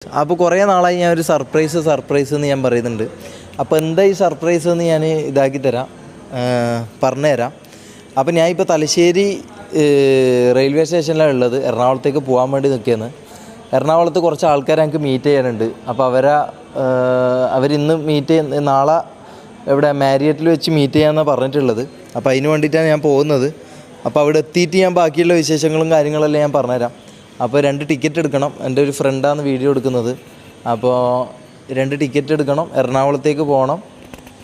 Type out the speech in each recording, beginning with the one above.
അപ്പോൾ കുറേ നാളായി ഞാൻ ഒരു സർപ്രൈസ് എന്ന് ഞാൻ പറയുന്നുണ്ട്. അപ്പോൾ എന്താ ഈ സർപ്രൈസ് എന്ന് ഞാൻ ഇതാക്കി തരാം, പറഞ്ഞുതരാം. അപ്പോൾ ഞാൻ ഇപ്പോൾ തലശ്ശേരി റെയിൽവേ സ്റ്റേഷനിലാണ് ഉള്ളത്. എറണാകുളത്തേക്ക് പോകാൻ വേണ്ടി നിൽക്കുകയാണ്. എറണാകുളത്ത് കുറച്ച് ആൾക്കാരെ എനിക്ക് മീറ്റ് ചെയ്യാനുണ്ട്. അപ്പോൾ അവരിന്ന് നാളെ ഇവിടെ മാരിയറ്റിൽ വെച്ച് മീറ്റ് ചെയ്യാമെന്നാണ് പറഞ്ഞിട്ടുള്ളത്. അപ്പോൾ അതിന് വേണ്ടിയിട്ടാണ് ഞാൻ പോകുന്നത്. അപ്പോൾ അവിടെ എത്തിയിട്ട് ഞാൻ ബാക്കിയുള്ള വിശേഷങ്ങളും കാര്യങ്ങളെല്ലാം ഞാൻ പറഞ്ഞുതരാം. അപ്പോൾ 2 ടിക്കറ്റ് എടുക്കണം. എൻ്റെ ഒരു ഫ്രണ്ടാണ് വീഡിയോ എടുക്കുന്നത്. അപ്പോൾ 2 ടിക്കറ്റ് എടുക്കണം, എറണാകുളത്തേക്ക് പോകണം,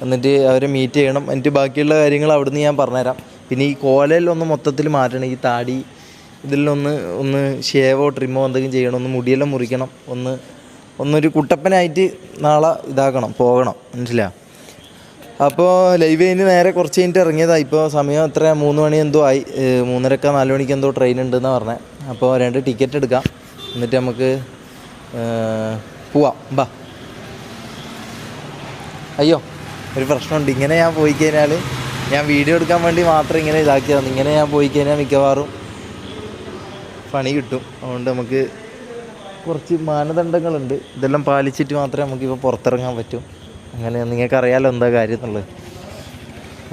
എന്നിട്ട് അവരെ മീറ്റ് ചെയ്യണം. എന്നിട്ട് ബാക്കിയുള്ള കാര്യങ്ങൾ അവിടുന്ന് ഞാൻ പറഞ്ഞുതരാം. പിന്നെ ഈ കോലയിലൊന്ന് മൊത്തത്തിൽ മാറ്റണം. ഈ താടി ഇതിലൊന്ന് ഷേവോ ട്രിമ്മോ എന്തെങ്കിലും ചെയ്യണം, ഒന്ന് മുടിയെല്ലാം മുറിക്കണം, ഒന്നൊരു കുട്ടപ്പനായിട്ട് നാളെ പോകണം, മനസ്സിലാ. അപ്പോൾ ലൈവ് കഴിഞ്ഞ് നേരെ കുറച്ച് കഴിഞ്ഞിട്ട് ഇറങ്ങിയതാണ്. ഇപ്പോൾ സമയം എത്ര 3 മണി എന്തോ ആയി, 3:30 4 മണിക്ക് എന്തോ ട്രെയിൻ ഉണ്ടെന്നാണ് പറഞ്ഞത്. അപ്പോൾ 2 ടിക്കറ്റ് എടുക്കാം, എന്നിട്ട് നമുക്ക് പോവാം. ബാ. അയ്യോ, ഒരു പ്രശ്നമുണ്ട്. ഇങ്ങനെ ഞാൻ പോയി കഴിഞ്ഞാൽ, ഞാൻ വീഡിയോ എടുക്കാൻ വേണ്ടി മാത്രം ഇങ്ങനെ ഇതാക്കിയതാണ്. ഇങ്ങനെ ഞാൻ പോയി കഴിഞ്ഞാൽ മിക്കവാറും പണി കിട്ടും. അതുകൊണ്ട് നമുക്ക് കുറച്ച് മാനദണ്ഡങ്ങളുണ്ട്. ഇതെല്ലാം പാലിച്ചിട്ട് മാത്രമേ നമുക്കിപ്പോൾ പുറത്തിറങ്ങാൻ പറ്റൂ. അങ്ങനെ നിങ്ങൾക്കറിയാമല്ലോ എന്താ കാര്യം എന്നുള്ളത്.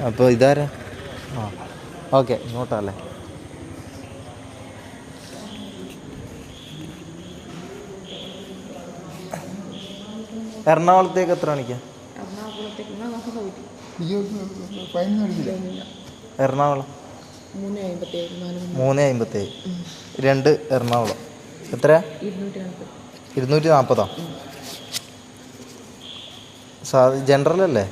അപ്പോൾ ഇതാരാ? ഓക്കെ, ഇങ്ങോട്ടല്ലേ. എറണാകുളത്തേക്ക് എത്ര മണിക്കാ? എറണാകുളം 3:57. 2 എറണാകുളം എത്ര? 240. ജനറൽ അല്ലേ?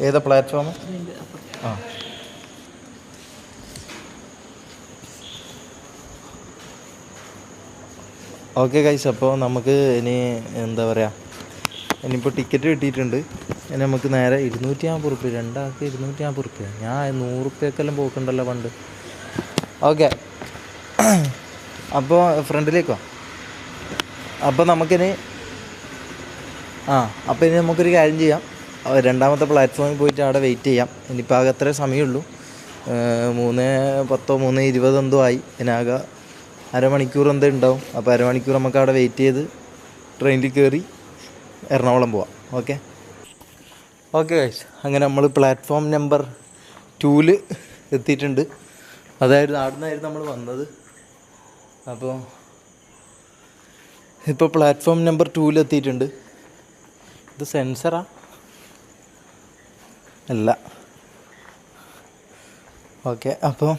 ഏതാ പ്ലാറ്റ്ഫോം? ഓക്കെ ഗൈസ്, അപ്പോൾ നമുക്ക് ഇനി എന്താ പറയുക, ഇനിയിപ്പോൾ ടിക്കറ്റ് കിട്ടിയിട്ടുണ്ട്. ഇനി നമുക്ക് നേരെ 250 റുപ്യ, 2 ആൾക്ക് 250 റുപ്യ. ഞാൻ 100 റുപ്യക്കെല്ലാം പോക്കുണ്ടല്ലോ പണ്ട്. ഓക്കെ, അപ്പോൾ ഫ്രണ്ടിലേക്ക് വാ. അപ്പോൾ നമുക്കിനി അപ്പോൾ ഇനി നമുക്കൊരു കാര്യം ചെയ്യാം. 2ാമത്തെ പ്ലാറ്റ്ഫോമിൽ പോയിട്ട് അവിടെ വെയിറ്റ് ചെയ്യാം. ഇനിയിപ്പോൾ ആകെ അത്രേ സമയമുള്ളൂ. 3:10 3:20 എന്തോ ആയി. ഇതിനാകെ അരമണിക്കൂർ എന്തോ ഉണ്ടാവും. അപ്പോൾ അരമണിക്കൂർ നമുക്ക് അവിടെ വെയിറ്റ് ചെയ്ത് ട്രെയിനിൽ കയറി എറണാകുളം പോവാം. ഓക്കെ ഗൈസ്, അങ്ങനെ നമ്മൾ പ്ലാറ്റ്ഫോം നമ്പർ 2 എത്തിയിട്ടുണ്ട്. അവിടുന്നായിരുന്നു നമ്മൾ വന്നത്. അപ്പോൾ ഇപ്പോൾ പ്ലാറ്റ്ഫോം നമ്പർ 2 എത്തിയിട്ടുണ്ട്. ഇത് സെൻസറാ? അല്ല. ഓക്കെ, അപ്പോൾ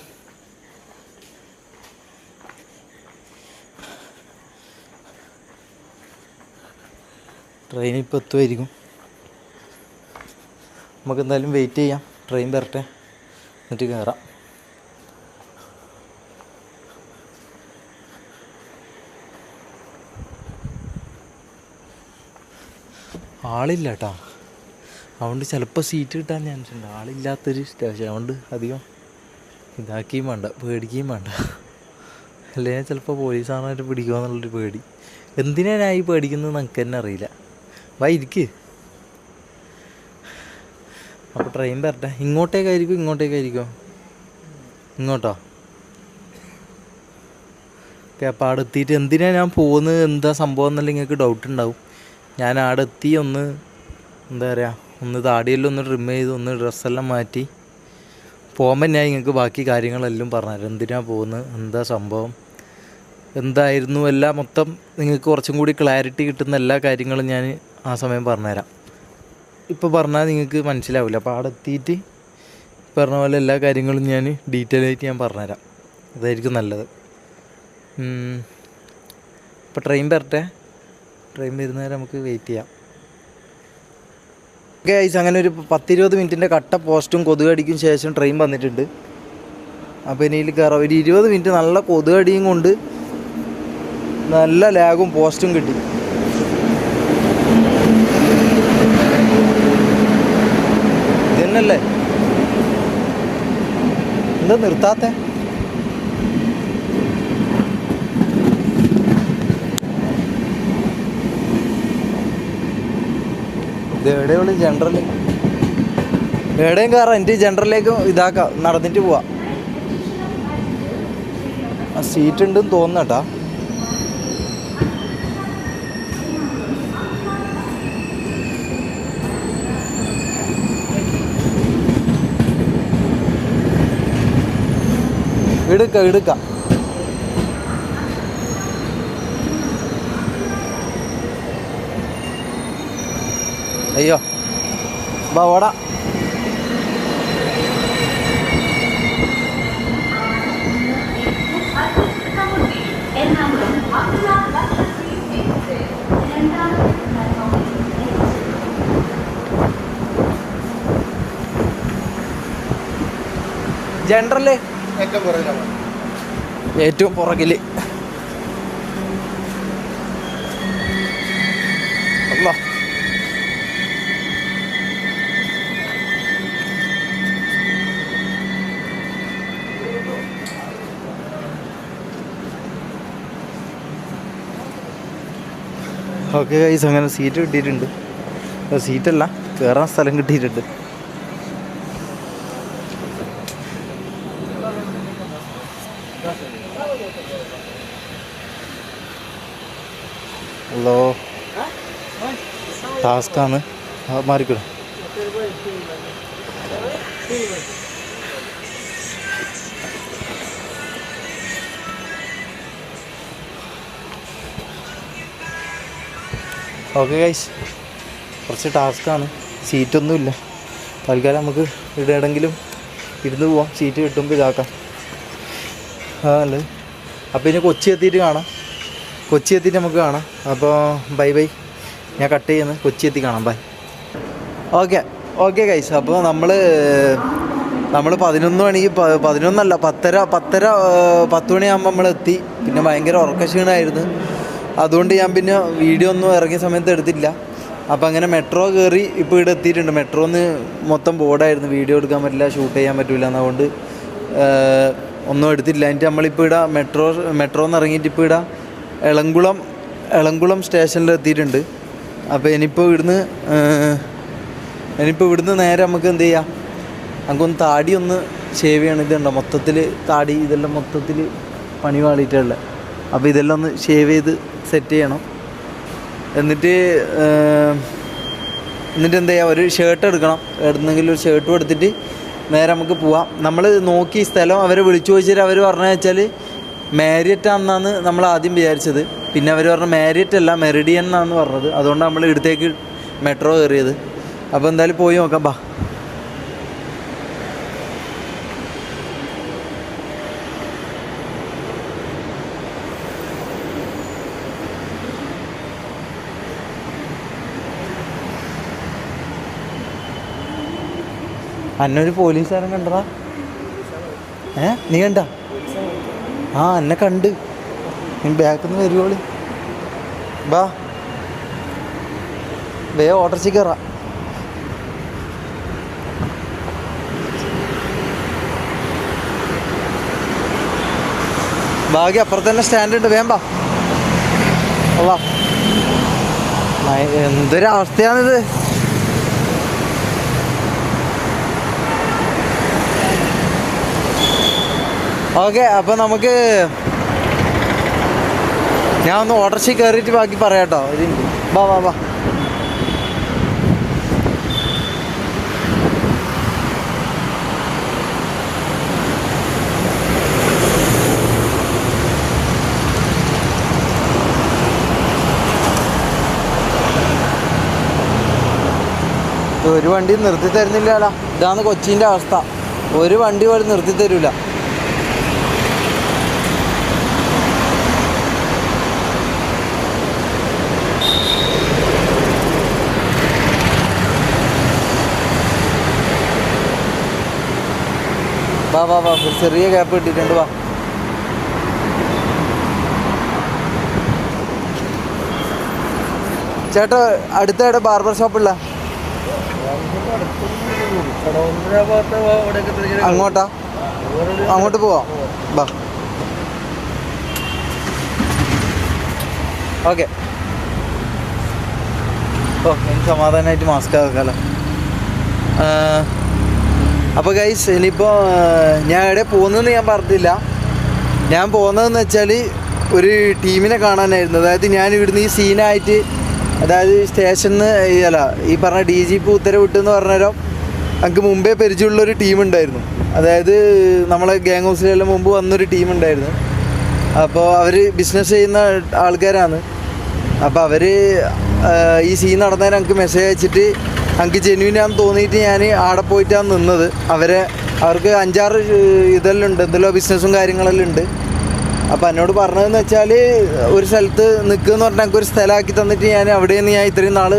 ട്രെയിൻ ഇപ്പോൾ എത്തുമായിരിക്കും. നമുക്ക് എന്തായാലും വെയിറ്റ് ചെയ്യാം, ട്രെയിൻ വരട്ടെ, എന്നിട്ട് കയറാം. ആളില്ല കേട്ടോ, അതുകൊണ്ട് ചിലപ്പോൾ സീറ്റ് കിട്ടാൻ ചാൻസ് ഉണ്ട്. ആളില്ലാത്തൊരു സ്റ്റേഷൻ, അതുകൊണ്ട് അധികം ഇതാക്കുകയും വേണ്ട, പേടിക്കുകയും വേണ്ട. അല്ലെങ്കിൽ ചിലപ്പോൾ പോലീസാണായിട്ട് പിടിക്കുക എന്നുള്ളൊരു പേടി. എന്തിനാ ഞാൻ ഈ പേടിക്കുന്നത് നമുക്ക് തന്നെ അറിയില്ല. ഇരിക്ക്. അപ്പോൾ ട്രെയിൻ വരട്ടെ. ഇങ്ങോട്ടേക്കായിരിക്കും? ഇങ്ങോട്ടോ? ഓക്കെ, അപ്പോൾ അവിടെ എത്തിയിട്ട് എന്തിനാണ് ഞാൻ പോകുന്നത്, എന്താ സംഭവം എന്നല്ല നിങ്ങൾക്ക് ഡൗട്ട് ഉണ്ടാവും. ഞാൻ അവിടെ എത്തി എന്താ പറയുക, ഒന്ന് താടിയെല്ലാം ഒന്ന് ട്രിം ചെയ്ത്, ഒന്ന് ഡ്രസ്സെല്ലാം മാറ്റി പോകുമ്പോൾ ഞാൻ നിങ്ങൾക്ക് ബാക്കി കാര്യങ്ങളെല്ലാം പറഞ്ഞുതരാം. എന്തിനാണ് പോകുന്നത്, എന്താ സംഭവം, എന്തായിരുന്നു, എല്ലാം മൊത്തം നിങ്ങൾക്ക് കുറച്ചും കൂടി ക്ലാരിറ്റി കിട്ടുന്ന എല്ലാ കാര്യങ്ങളും ഞാൻ ആ സമയം പറഞ്ഞുതരാം. ഇപ്പോൾ പറഞ്ഞാൽ നിങ്ങൾക്ക് മനസ്സിലാവില്ല. അപ്പോൾ അവിടെ എത്തിയിട്ട് പറഞ്ഞ പോലെ എല്ലാ കാര്യങ്ങളും ഞാൻ ഡീറ്റെയിൽ ആയിട്ട് ഞാൻ പറഞ്ഞുതരാം. അതായിരിക്കും നല്ലത്. ഇപ്പോൾ ട്രെയിൻ വരട്ടെ, ട്രെയിൻ വരുന്നവരെ നമുക്ക് വെയിറ്റ് ചെയ്യാം. ഓക്കെ ഗൈസ്, അങ്ങനെ ഒരു 10-20 മിനിറ്റിൻ്റെ കട്ട പോസ്റ്റും കൊതുകടിക്കും ശേഷം ട്രെയിൻ വന്നിട്ടുണ്ട്. അപ്പോൾ ഇനിയിൽ കയറാം. ഒരു 20 മിനിറ്റ് നല്ല കൊതുകടിയും കൊണ്ട് നല്ല ലാഗും പോസ്റ്റും കിട്ടി. ഇതന്നല്ലേ, എന്താ നിർത്താത്തെ? ഇത് എവിടെയുള്ളൂ ജനറൽ? എവിടെയും കയറാം. എനിക്ക് ജനറലിലേക്ക് ഇതാക്കാം, നടന്നിട്ട് പോവാം. ആ സീറ്റ് ഉണ്ടെന്ന് തോന്നുന്നേട്ടാ. എടുക്കാം. അയ്യോ ബാ ഓടാ. ജനറല് ഏറ്റവും പുറകില്. അല്ലാ ഓക്കെ ഗൈസ്, അങ്ങനെ സീറ്റ് കിട്ടിയിട്ടുണ്ട്. സീറ്റല്ല, കയറാൻ സ്ഥലം കിട്ടിയിട്ടുണ്ട്. ഹലോ, ടാസ്ക്കാണ്. മാറിക്കൂടെ. ഓക്കെ ഗൈസ്, കുറച്ച് ടാസ്ക്കാണ്. സീറ്റൊന്നുമില്ല തൽക്കാലം. നമുക്ക് ഇവിടെയെങ്കിലും ഇരുന്ന് പോവാം. സീറ്റ് കിട്ടുമ്പോൾ ഇതാക്കാം. അല്ലേ, അപ്പോൾ ഇനി കൊച്ചി എത്തിയിട്ട് കാണാം. കൊച്ചി എത്തിയിട്ട് നമുക്ക് കാണാം. അപ്പോൾ ബൈ. ഞാൻ കട്ട് ചെയ്യുന്നു. കൊച്ചി എത്തി കാണാം. ബൈ. ഓക്കെ ഗൈസ്, അപ്പോൾ നമ്മൾ 11 മണിക്ക് 11 10 മണിയാകുമ്പോൾ നമ്മളെത്തി. പിന്നെ ഭയങ്കര ഉറക്കക്ഷീണമായിരുന്നു. അതുകൊണ്ട് ഞാൻ പിന്നെ വീഡിയോ ഒന്നും ഇറങ്ങിയ സമയത്ത് എടുത്തില്ല. അപ്പോൾ അങ്ങനെ മെട്രോ കയറി ഇപ്പോൾ ഇവിടെ എത്തിയിട്ടുണ്ട്. മെട്രോന്ന് മൊത്തം ബോർഡായിരുന്നു, വീഡിയോ എടുക്കാൻ പറ്റില്ല, ഷൂട്ട് ചെയ്യാൻ പറ്റില്ല. അതുകൊണ്ട് ഒന്നും എടുത്തില്ല. എന്നിട്ട് നമ്മളിപ്പോൾ ഇവിടെ മെട്രോന്ന് ഇറങ്ങിയിട്ട് ഇപ്പോൾ ഇവിടെ എളംകുളം സ്റ്റേഷനിൽ എത്തിയിട്ടുണ്ട്. അപ്പോൾ ഇനിയിപ്പോൾ ഇവിടുന്ന് നേരെ നമുക്ക് എന്ത് ചെയ്യാം, നമുക്കൊന്ന് താടി ഒന്ന് ഷേവ് ചെയ്യണം. ഇതുണ്ടോ മൊത്തത്തിൽ താടി, ഇതെല്ലാം മൊത്തത്തിൽ പണി പാളിയിട്ടുള്ളത്. അപ്പോൾ ഇതെല്ലാം ഒന്ന് ഷേവ് ചെയ്ത് സെറ്റ് ചെയ്യണം. എന്നിട്ട് എന്ത് ചെയ്യാം, ഒരു ഷർട്ട് എടുക്കണം. എവിടുന്നെങ്കിലും ഒരു ഷർട്ടും എടുത്തിട്ട് നേരെ നമുക്ക് പോവാം. നമ്മൾ നോക്കി സ്ഥലം അവരെ വിളിച്ചു ചോദിച്ചിട്ട് അവർ പറഞ്ഞു വെച്ചാൽ മാരിയറ്റ് ആണെന്നാണ് നമ്മൾ ആദ്യം വിചാരിച്ചത്. പിന്നെ അവർ പറഞ്ഞു മാരിയറ്റ് അല്ല, മെറിഡിയൻ എന്നാണ് പറഞ്ഞത്. അതുകൊണ്ട് നമ്മൾ ഇവിടത്തേക്ക് മെട്രോ കയറിയത്. അപ്പോൾ എന്തായാലും പോയി നോക്കാം. ബാ. അന്നൊരു പോലീസുകാരൻ കണ്ടതാ? നീ കണ്ട? ആ, എന്നെ കണ്ട്. നീ ബാക്കിൽ നിന്ന് വരുവോളി. ബാ, ഓട്ടോറിച്ച് കയറാം. ബാക്കി അപ്പുറത്ത് തന്നെ സ്റ്റാൻഡുണ്ട്. വേമ്പാ. അല്ല, എന്തൊരവസ്ഥയാണിത്. ഓക്കെ, അപ്പോൾ നമുക്ക് ഞാൻ ഒന്ന് ഓട്ടോറിക്ഷ കയറിയിട്ട് ബാക്കി പറയാം കേട്ടോ. വാ. ഒരു വണ്ടി നിർത്തി തരുന്നില്ലല്ലോ. ഇതാണ് കൊച്ചിൻ്റെ അവസ്ഥ. ഒരു വണ്ടി പോലും നിർത്തി തരില്ല. വാ, ചെറിയ ഗ്യാപ്പ് കിട്ടിയിട്ടുണ്ട്. വാ. ചേട്ടാ, അടുത്തവിടെ ബാർബർ ഷോപ്പുള്ള അങ്ങോട്ട് പോവാം. ബാ. ഓക്കെ. എനിക്ക് സമാധാനമായിട്ട് മാസ്ക് ആക്കാമല്ലോ. അപ്പോൾ ഗൈസ് ഇനിയിപ്പോൾ ഞാൻ എവിടെ പോകുന്നതെന്ന് ഞാൻ പറഞ്ഞില്ല. ഞാൻ പോകുന്നതെന്ന് വെച്ചാൽ ഒരു ടീമിനെ കാണാനായിരുന്നു. അതായത് ഞാൻ ഇവിടുന്ന് ഈ സീനായിട്ട്, അതായത് സ്റ്റേഷനിൽ അല്ല ഈ പറഞ്ഞ DGP ഉത്തരവിട്ടെന്ന് പറഞ്ഞേരം എനിക്ക് മുമ്പേ പരിചയമുള്ളൊരു ടീമുണ്ടായിരുന്നു. അതായത് നമ്മളെ ഗ്യാങ് ഹൗസിലെല്ലാം മുമ്പ് വന്നൊരു ടീമുണ്ടായിരുന്നു. അപ്പോൾ അവർ ബിസിനസ് ചെയ്യുന്ന ആൾക്കാരാണ്. അപ്പോൾ അവർ ഈ സീൻ നടന്നേരം എനിക്ക് മെസ്സേജ് അയച്ചിട്ട് എനിക്ക് ജെന്യൂനാന്ന് തോന്നിയിട്ട് ഞാൻ ആടെ പോയിട്ടാണ് നിന്നത്. അവർക്ക് 5-6 ഇതെല്ലാം ഉണ്ട്, എന്തെല്ലോ ബിസിനസ്സും കാര്യങ്ങളെല്ലാം ഉണ്ട്. അപ്പോൾ എന്നോട് പറഞ്ഞതെന്ന് വെച്ചാൽ ഒരു സ്ഥലത്ത് നിൽക്കുകയെന്ന് പറഞ്ഞാൽ എനിക്കൊരു സ്ഥലമാക്കി തന്നിട്ട് ഞാൻ അവിടെയാണ് ഞാൻ ഇത്രയും നാൾ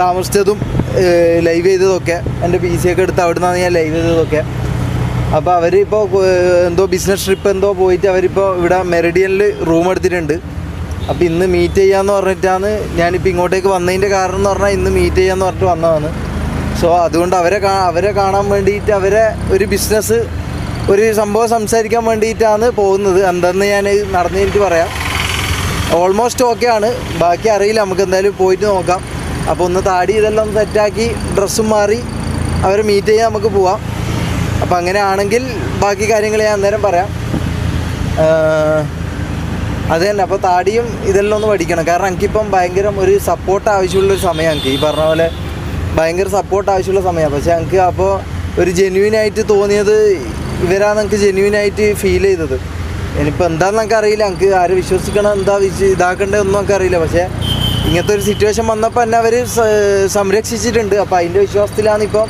താമസിച്ചതും ലൈവ് ചെയ്തതൊക്കെ. എൻ്റെ PC ഒക്കെ എടുത്ത് അവിടെ നിന്നാണ് ഞാൻ ലൈവ് ചെയ്തതൊക്കെ. അപ്പോൾ അവരിപ്പോൾ എന്തോ ബിസിനസ് ട്രിപ്പ് എന്തോ പോയിട്ട് അവരിപ്പോൾ ഇവിടെ മെറിഡിയനിൽ റൂം എടുത്തിട്ടുണ്ട്. അപ്പോൾ ഇന്ന് മീറ്റ് ചെയ്യാമെന്ന് പറഞ്ഞിട്ടാണ് ഞാനിപ്പോൾ ഇങ്ങോട്ടേക്ക് വന്നതിൻ്റെ കാരണം എന്ന് പറഞ്ഞാൽ ഇന്ന് മീറ്റ് ചെയ്യാമെന്ന് പറഞ്ഞിട്ട് വന്നതാണ്. സോ അതുകൊണ്ട് അവരെ കാണാൻ വേണ്ടിയിട്ട്, അവരെ ഒരു ബിസിനസ് ഒരു സംഭവം സംസാരിക്കാൻ വേണ്ടിയിട്ടാണ് പോകുന്നത്. എന്തെന്ന് ഞാൻ നടന്നു എനിക്ക് പറയാം. ഓൾമോസ്റ്റ് ഓക്കെ ആണ്, ബാക്കി അറിയില്ല, നമുക്ക് എന്തായാലും പോയിട്ട് നോക്കാം. അപ്പോൾ ഒന്ന് താടി ഇതെല്ലാം സെറ്റാക്കി ഡ്രസ്സും മാറി അവരെ മീറ്റ് ചെയ്യാൻ നമുക്ക് പോവാം. അപ്പോൾ അങ്ങനെ ആണെങ്കിൽ ബാക്കി കാര്യങ്ങൾ ഞാൻ അന്നേരം പറയാം. അത് തന്നെ. അപ്പോൾ താടിയും ഇതെല്ലാം ഒന്ന് പഠിക്കണം. കാരണം എനിക്കിപ്പം ഭയങ്കര ഒരു സപ്പോർട്ട് ആവശ്യമുള്ളൊരു സമയമാണ്. എനിക്ക് ഈ പറഞ്ഞ പോലെ ഭയങ്കര സപ്പോർട്ട് ആവശ്യമുള്ള സമയമാണ്. പക്ഷേ എനിക്ക് അപ്പോൾ ഒരു ജെന്യൂനായിട്ട് തോന്നിയത് ഇവരാണ്. എനിക്ക് ജെന്യൂനായിട്ട് ഫീൽ ചെയ്തത്. ഇനിയിപ്പോൾ എന്താണെന്ന് എനിക്ക് അറിയില്ല, എനിക്ക് ആര് വിശ്വസിക്കണം, എന്താ ഇതാക്കേണ്ടതൊന്നും എനിക്ക് അറിയില്ല. പക്ഷേ ഇങ്ങനത്തെ ഒരു സിറ്റുവേഷൻ വന്നപ്പോൾ എന്നെ അവർ സംരക്ഷിച്ചിട്ടുണ്ട്. അപ്പോൾ അതിൻ്റെ വിശ്വാസത്തിലാണ് ഇപ്പം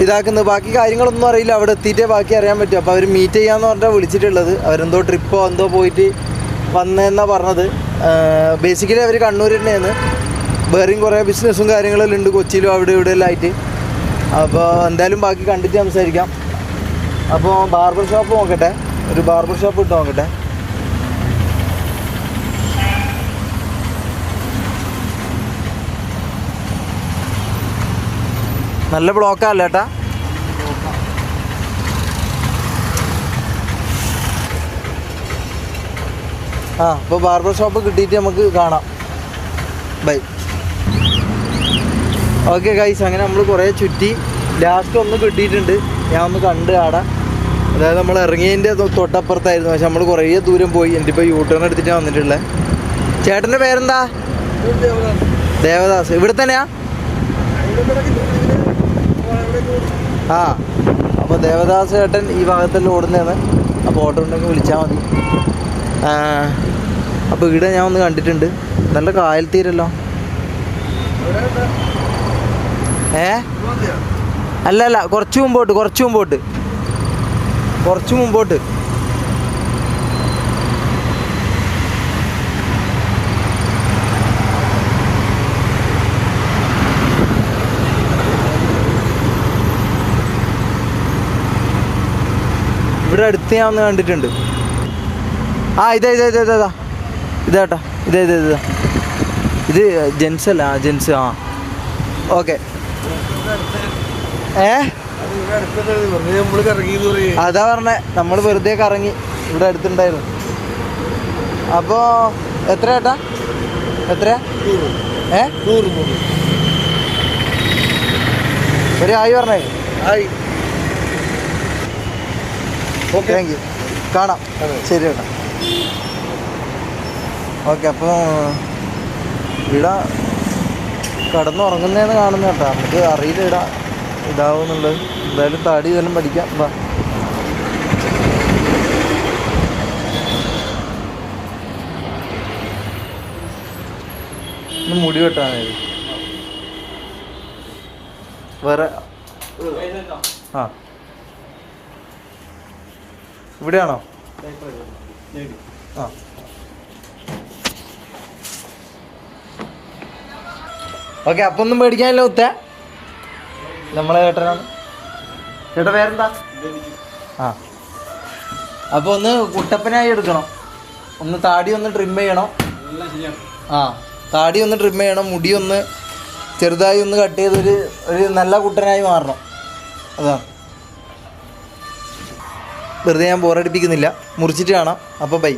ഇതാക്കുന്നത്. ബാക്കി കാര്യങ്ങളൊന്നും അറിയില്ല, അവിടെ എത്തിയിട്ടേ ബാക്കി അറിയാൻ പറ്റും. അപ്പോൾ അവർ മീറ്റ് ചെയ്യാമെന്ന് പറഞ്ഞാൽ വിളിച്ചിട്ടുള്ളത്. അവരെന്തോ ട്രിപ്പോ എന്തോ പോയിട്ട് വന്നതെന്നാണ് പറഞ്ഞത്. ബേസിക്കലി അവർ കണ്ണൂർ തന്നെയാണ്. വേറെയും കുറേ ബിസിനസ്സും കാര്യങ്ങളെല്ലാം ഉണ്ട് കൊച്ചിയിലും അവിടെ ഇവിടെ എല്ലാം ആയിട്ട്. അപ്പോൾ എന്തായാലും ബാക്കി കണ്ടിട്ട് സംസാരിക്കാം. അപ്പോൾ ബാർബർ ഷോപ്പ് നോക്കട്ടെ, ഒരു ബാർബർ ഷോപ്പ് ഇട്ട് നോക്കട്ടെ. നല്ല ബ്ലോക്കല്ല ഏട്ടാ. അപ്പോൾ ബാർബർ ഷോപ്പ് കിട്ടിയിട്ട് നമുക്ക് കാണാം. ബൈ. ഓക്കെ ഗൈസ്, അങ്ങനെ നമ്മൾ കുറേ ചുറ്റി ലാസ്റ്റ് ഒന്ന് കിട്ടിയിട്ടുണ്ട്. ഞാൻ ഒന്ന് കണ്ട് ആടെ, അതായത് നമ്മൾ ഇറങ്ങിയതിൻ്റെ തൊട്ടപ്പുറത്തായിരുന്നു. പക്ഷെ നമ്മൾ കുറേ ദൂരം പോയി. എൻ്റെ ഇപ്പോൾ യൂട്ടേൺ എടുത്തിട്ടാണ് വന്നിട്ടുള്ളത്. ചേട്ടൻ്റെ പേരെന്താ? ദേവദാസ്. ഇവിടെ തന്നെയാ? അപ്പോൾ ദേവദാസ് ചേട്ടൻ ഈ ഭാഗത്തെല്ലാം ഓടുന്നതാണ്. അപ്പോൾ ഓട്ടോ ഉണ്ടെങ്കിൽ വിളിച്ചാൽ മതി. അപ്പോൾ ഇവിടെ ഞാൻ ഒന്ന് കണ്ടിട്ടുണ്ട്. നല്ല കായൽ തീരല്ലോ. അല്ല, കുറച്ച് മുമ്പോട്ട് ഇവിടെ അടുത്ത് ഞാൻ ഒന്ന് കണ്ടിട്ടുണ്ട്. ഇതാട്ടാ ഇത് ജെൻസ് അല്ല, ജെൻസ്. ഓക്കെ. അതാ പറഞ്ഞേ, നമ്മൾ വെറുതെ കറങ്ങി ഇവിടെ അടുത്തുണ്ടായിരുന്നു. അപ്പോൾ എത്ര ഏട്ടാ? എത്രയാ? 100. ഒരു ആയി പറഞ്ഞേ. Thank you. കാണാം. ശരി ഏട്ടാ. ഓക്കെ. അപ്പോൾ ഇവിടെ കടന്നുറങ്ങുന്നതെന്ന് കാണുന്ന കേട്ടോ. നമുക്ക് അറിയില്ല ഇതാവുന്നുള്ളത്. എന്തായാലും താടി ഇതെല്ലാം പഠിക്കാം. വാ. മുടി വെട്ടാനായത് വേറെ. ഇവിടെയാണോ? ഓക്കെ. അപ്പം ഒന്നും പേടിക്കാനല്ലോ ഉത്തേ. നമ്മളെ ചേട്ടനാണ്. ചേട്ടാ പേരെന്താ? അപ്പോൾ ഒന്ന് കുട്ടപ്പനായി എടുക്കണം. ഒന്ന് താടി ഒന്ന് ട്രിം ചെയ്യണം. താടി ഒന്ന് ട്രിം ചെയ്യണം. മുടി ഒന്ന് ചെറുതായി ഒന്ന് കട്ട് ചെയ്തൊരു നല്ല കുട്ടനായി മാറണം. അതാണ്. വെറുതെ ഞാൻ ബോറടിപ്പിക്കുന്നില്ല, മുറിച്ചിട്ട് കാണാം. അപ്പോൾ ബൈ.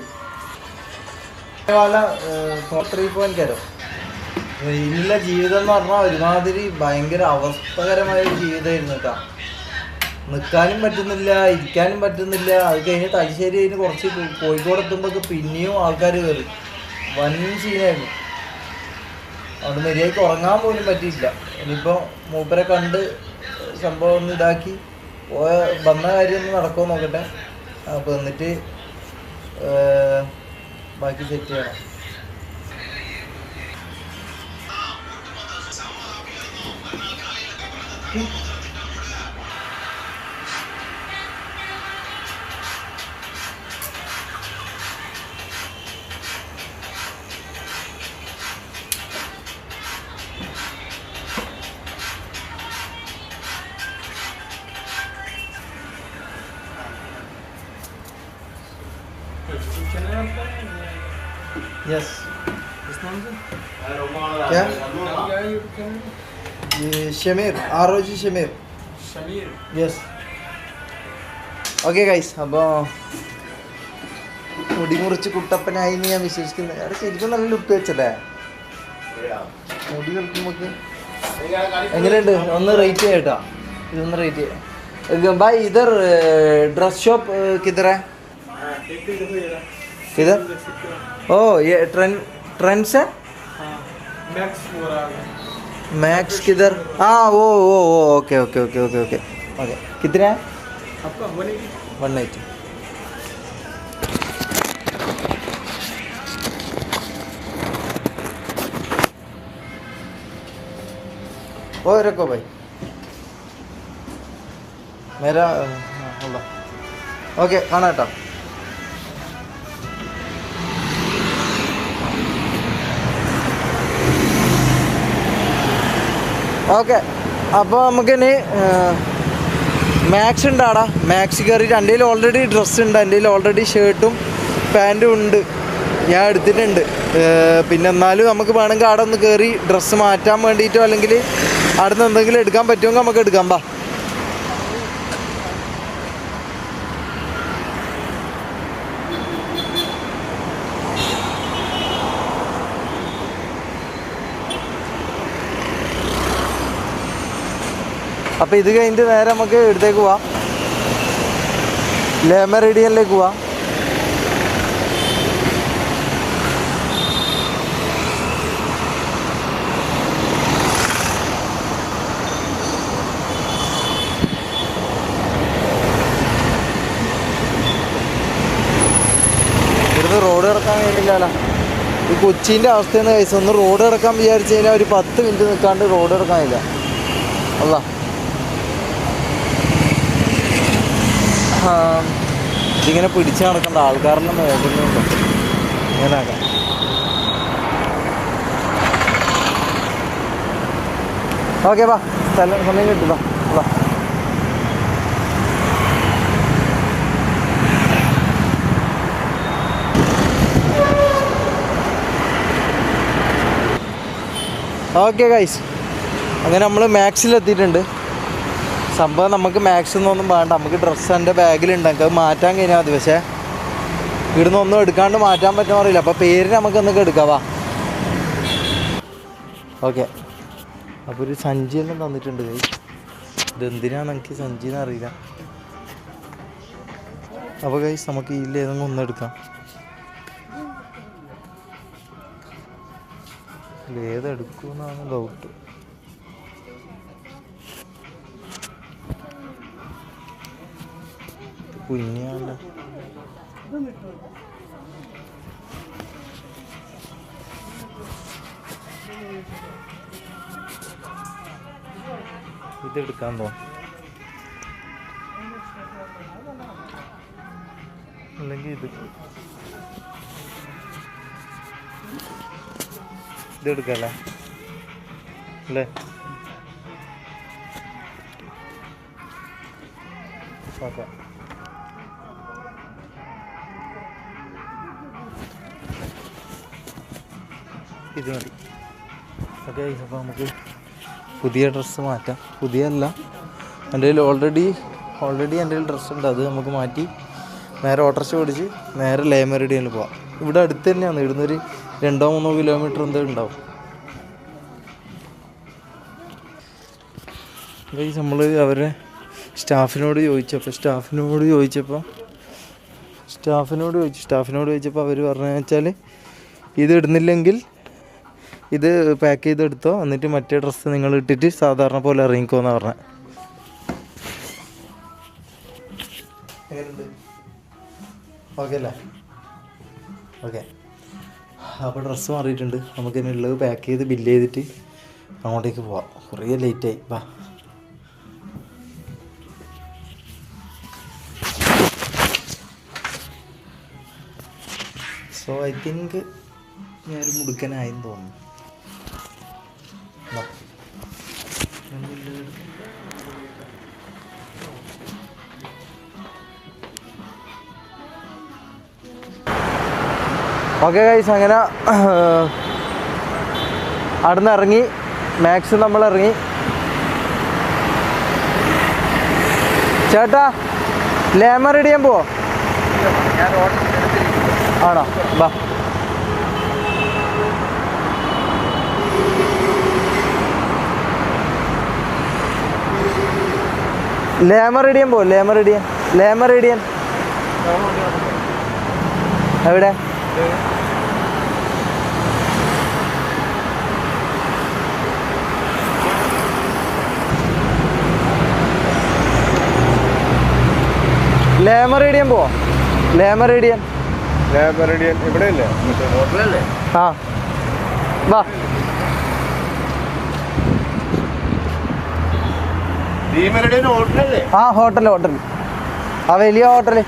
3.0 ഇല്ല. ജീവിതം എന്ന് പറഞ്ഞാൽ ഒരുമാതിരി ഭയങ്കര അവസ്ഥകരമായ ഒരു ജീവിതമായിരുന്നു കേട്ടോ. നിൽക്കാനും പറ്റുന്നില്ല, ഇരിക്കാനും പറ്റുന്നില്ല. അത് കഴിഞ്ഞ് തലശ്ശേരി കഴിഞ്ഞ് കുറച്ച് കോഴിക്കോട് എത്തുമ്പോഴൊക്കെ പിന്നെയും ആൾക്കാർ കയറി. വൻ സീനായിരുന്നു. അവിടെ മര്യാദയ്ക്ക് ഉറങ്ങാൻ പോലും പറ്റിയില്ല. ഇനിയിപ്പോൾ മൂപ്പരെ കണ്ട് സംഭവം ഒന്ന് ഇതാക്കി വന്ന കാര്യം ഒന്ന് നടക്കുമോ നോക്കട്ടെ. അപ്പോൾ എന്നിട്ട് ബാക്കി സെറ്റ് ചെയ്യണം. Yes. क्या? ये Shameer, ROG Shameer. Yes. Okay guys, അപ്പോൾ മുടി മുറിച്ച് കുട്ടപ്പനായി എന്ന് ഞാൻ വിശ്വസിക്കുന്നത്. അവിടെ ശരിക്കും നല്ല ലുക്ക് വെച്ചല്ലേ മുടി കളിക്കുമ്പോൾ. എങ്ങനെയുണ്ട്? ഒന്ന് റേറ്റ് ചെയ്യട്ടാ. ഇതൊന്ന് റേറ്റ് ചെയ്യാം. भाई इधर ड्रेस शॉप किधर है? किधर? ओ ये ट्रेंड्स है. मैक्स किधर? हाँ वो okay okay okay okay okay okay. कितने है आपका? 180. ओ रखो भाई मेरा. ओके खाना കേട്ടോ. ഓക്കെ, അപ്പോൾ നമുക്കിനി മാക്സ് ഉണ്ടാടാ. മാക്സ് കയറിയിട്ട് എൻ്റെ കയ്യിൽ ഓൾറെഡി ഡ്രസ്സ് ഉണ്ട്. എൻ്റെ കയ്യിൽ ഓൾറെഡി ഷർട്ടും പാൻറ്റും ഉണ്ട്, ഞാൻ എടുത്തിട്ടുണ്ട്. പിന്നെ എന്നാലും നമുക്ക് വേണമെങ്കിൽ അവിടെ ഒന്ന് കയറി ഡ്രസ്സ് മാറ്റാൻ വേണ്ടിയിട്ടോ അല്ലെങ്കിൽ അവിടെ നിന്ന് എന്തെങ്കിലും എടുക്കാൻ പറ്റുമെങ്കിൽ നമുക്ക് എടുക്കാം. ബാ. അപ്പോൾ ഇത് കഴിഞ്ഞിട്ട് നേരെ നമുക്ക് ഇവിടത്തേക്ക് പോവാം, ലേ മെറിഡിയനിലേക്ക് പോവാം. ഇവിടുന്ന് റോഡ് കിടക്കാൻ കഴിയില്ലല്ലോ. ഈ കൊച്ചീൻ്റെ അവസ്ഥയെന്ന് കഴിച്ചു. ഒന്ന് റോഡ് കിടക്കാൻ വിചാരിച്ചു കഴിഞ്ഞാൽ ഒരു 10 മിനിറ്റ് നിൽക്കാണ്ട് റോഡ് കിടക്കാനില്ല. അല്ല ഇതിങ്ങനെ പിടിച്ച് നടക്കേണ്ട ആൾക്കാരെല്ലാം നോക്കുന്നുണ്ട്. ഇങ്ങനെയാക്കാം. ഓക്കെ വാ, സമയം കിട്ടും. വാ. ഓക്കെ ഗൈസ്, അങ്ങനെ നമ്മൾ മാക്സിലെത്തിയിട്ടുണ്ട്. സംഭവം നമുക്ക് മാക്സ് ഒന്നും വേണ്ട, നമുക്ക് ഡ്രസ്സ് എൻ്റെ ബാഗിലുണ്ടാക്കുക. അത് മാറ്റാൻ കഴിഞ്ഞാൽ മതി. പക്ഷേ ഇവിടുന്ന് ഒന്നും എടുക്കാണ്ട് മാറ്റാൻ പറ്റുമോ അറിയില്ല. അപ്പോൾ പേര് നമുക്കൊന്നൊക്കെ എടുക്കാവാ. ഓക്കെ, അപ്പോൾ ഒരു സഞ്ചിയെല്ലാം തന്നിട്ടുണ്ട് കൈ. ഇതെന്തിനാണ് എനിക്ക് സഞ്ചിന്ന് അറിയില്ല. അപ്പോൾ കൈസ് നമുക്ക് ഇതിലേതെങ്കിലും ഒന്നും എടുക്കാം. ഏതെടുക്കുമെന്നാണ് ഡൗട്ട്. കുഞ്ഞാണ്ട ഇതെടുക്കാൻ തോന്നും, അല്ലെങ്കിൽ ഇതെടുക്കല്ലേ അല്ലേ? ഓക്കെ, ഇത് മതി. ഓക്കെ, അപ്പോൾ നമുക്ക് പുതിയ ഡ്രസ്സ് മാറ്റാം. പുതിയല്ല, എൻ്റെ കയ്യിൽ ഓൾറെഡി എൻ്റെ കയ്യിൽ ഡ്രസ്സുണ്ട്. അത് നമുക്ക് മാറ്റി നേരെ ഓട്ടോറിക്ഷ ഓടിച്ച് നേരെ ലേ മെറിഡിയനിൽ പോവാം. ഇവിടെ അടുത്ത് തന്നെയാണ്. ഇവിടുന്നൊരു 2-3 കിലോമീറ്റർ എന്തെങ്കിലും ഉണ്ടാവും. ഗൈസ്, നമ്മൾ അവരെ സ്റ്റാഫിനോട് ചോദിച്ചപ്പോൾ അവർ പറഞ്ഞു വെച്ചാൽ ഇത് ഇടുന്നില്ലെങ്കിൽ ഇത് പാക്ക് ചെയ്തെടുത്തോ, എന്നിട്ട് മറ്റേ ഡ്രസ്സ് നിങ്ങൾ ഇട്ടിട്ട് സാധാരണ പോലെ ഇറങ്ങിക്കോന്നാണ് പറഞ്ഞത്. ഓക്കെ അല്ലേ? ഓക്കെ. അപ്പോൾ ഡ്രസ്സ് മാറിയിട്ടുണ്ട്. നമുക്കിനി ഉള്ളത് പാക്ക് ചെയ്ത് ബില്ല് ചെയ്തിട്ട് അങ്ങോട്ടേക്ക് പോവാം. കുറേ ലേറ്റായി. വാ. സോ ഐ തിങ്ക് ഞാനൊരു മുടുക്കനായെന്ന് തോന്നുന്നു. ഓക്കെ ഗൈസ്, അങ്ങനെ അവിടുന്ന് ഇറങ്ങി. മാക്സ് നമ്മൾ ഇറങ്ങി. ചേട്ടാ ലേമർ ഇടിയാൻ പോവോ? ആണോ? ബാ. ലേമർ ഇടിയാൻ പോവോ? ലേമർ ഇടിയാൻ എവിടെ? ലേമറേഡിയൻ പോവോ? ലേമറേഡിയൻ ഇവിടെയല്ലേ? ഹോട്ടലല്ലേ? ആ വാ. ഹോട്ടലല്ലേ? ആ ഹോട്ടൽ ആ വലിയ ഹോട്ടല്.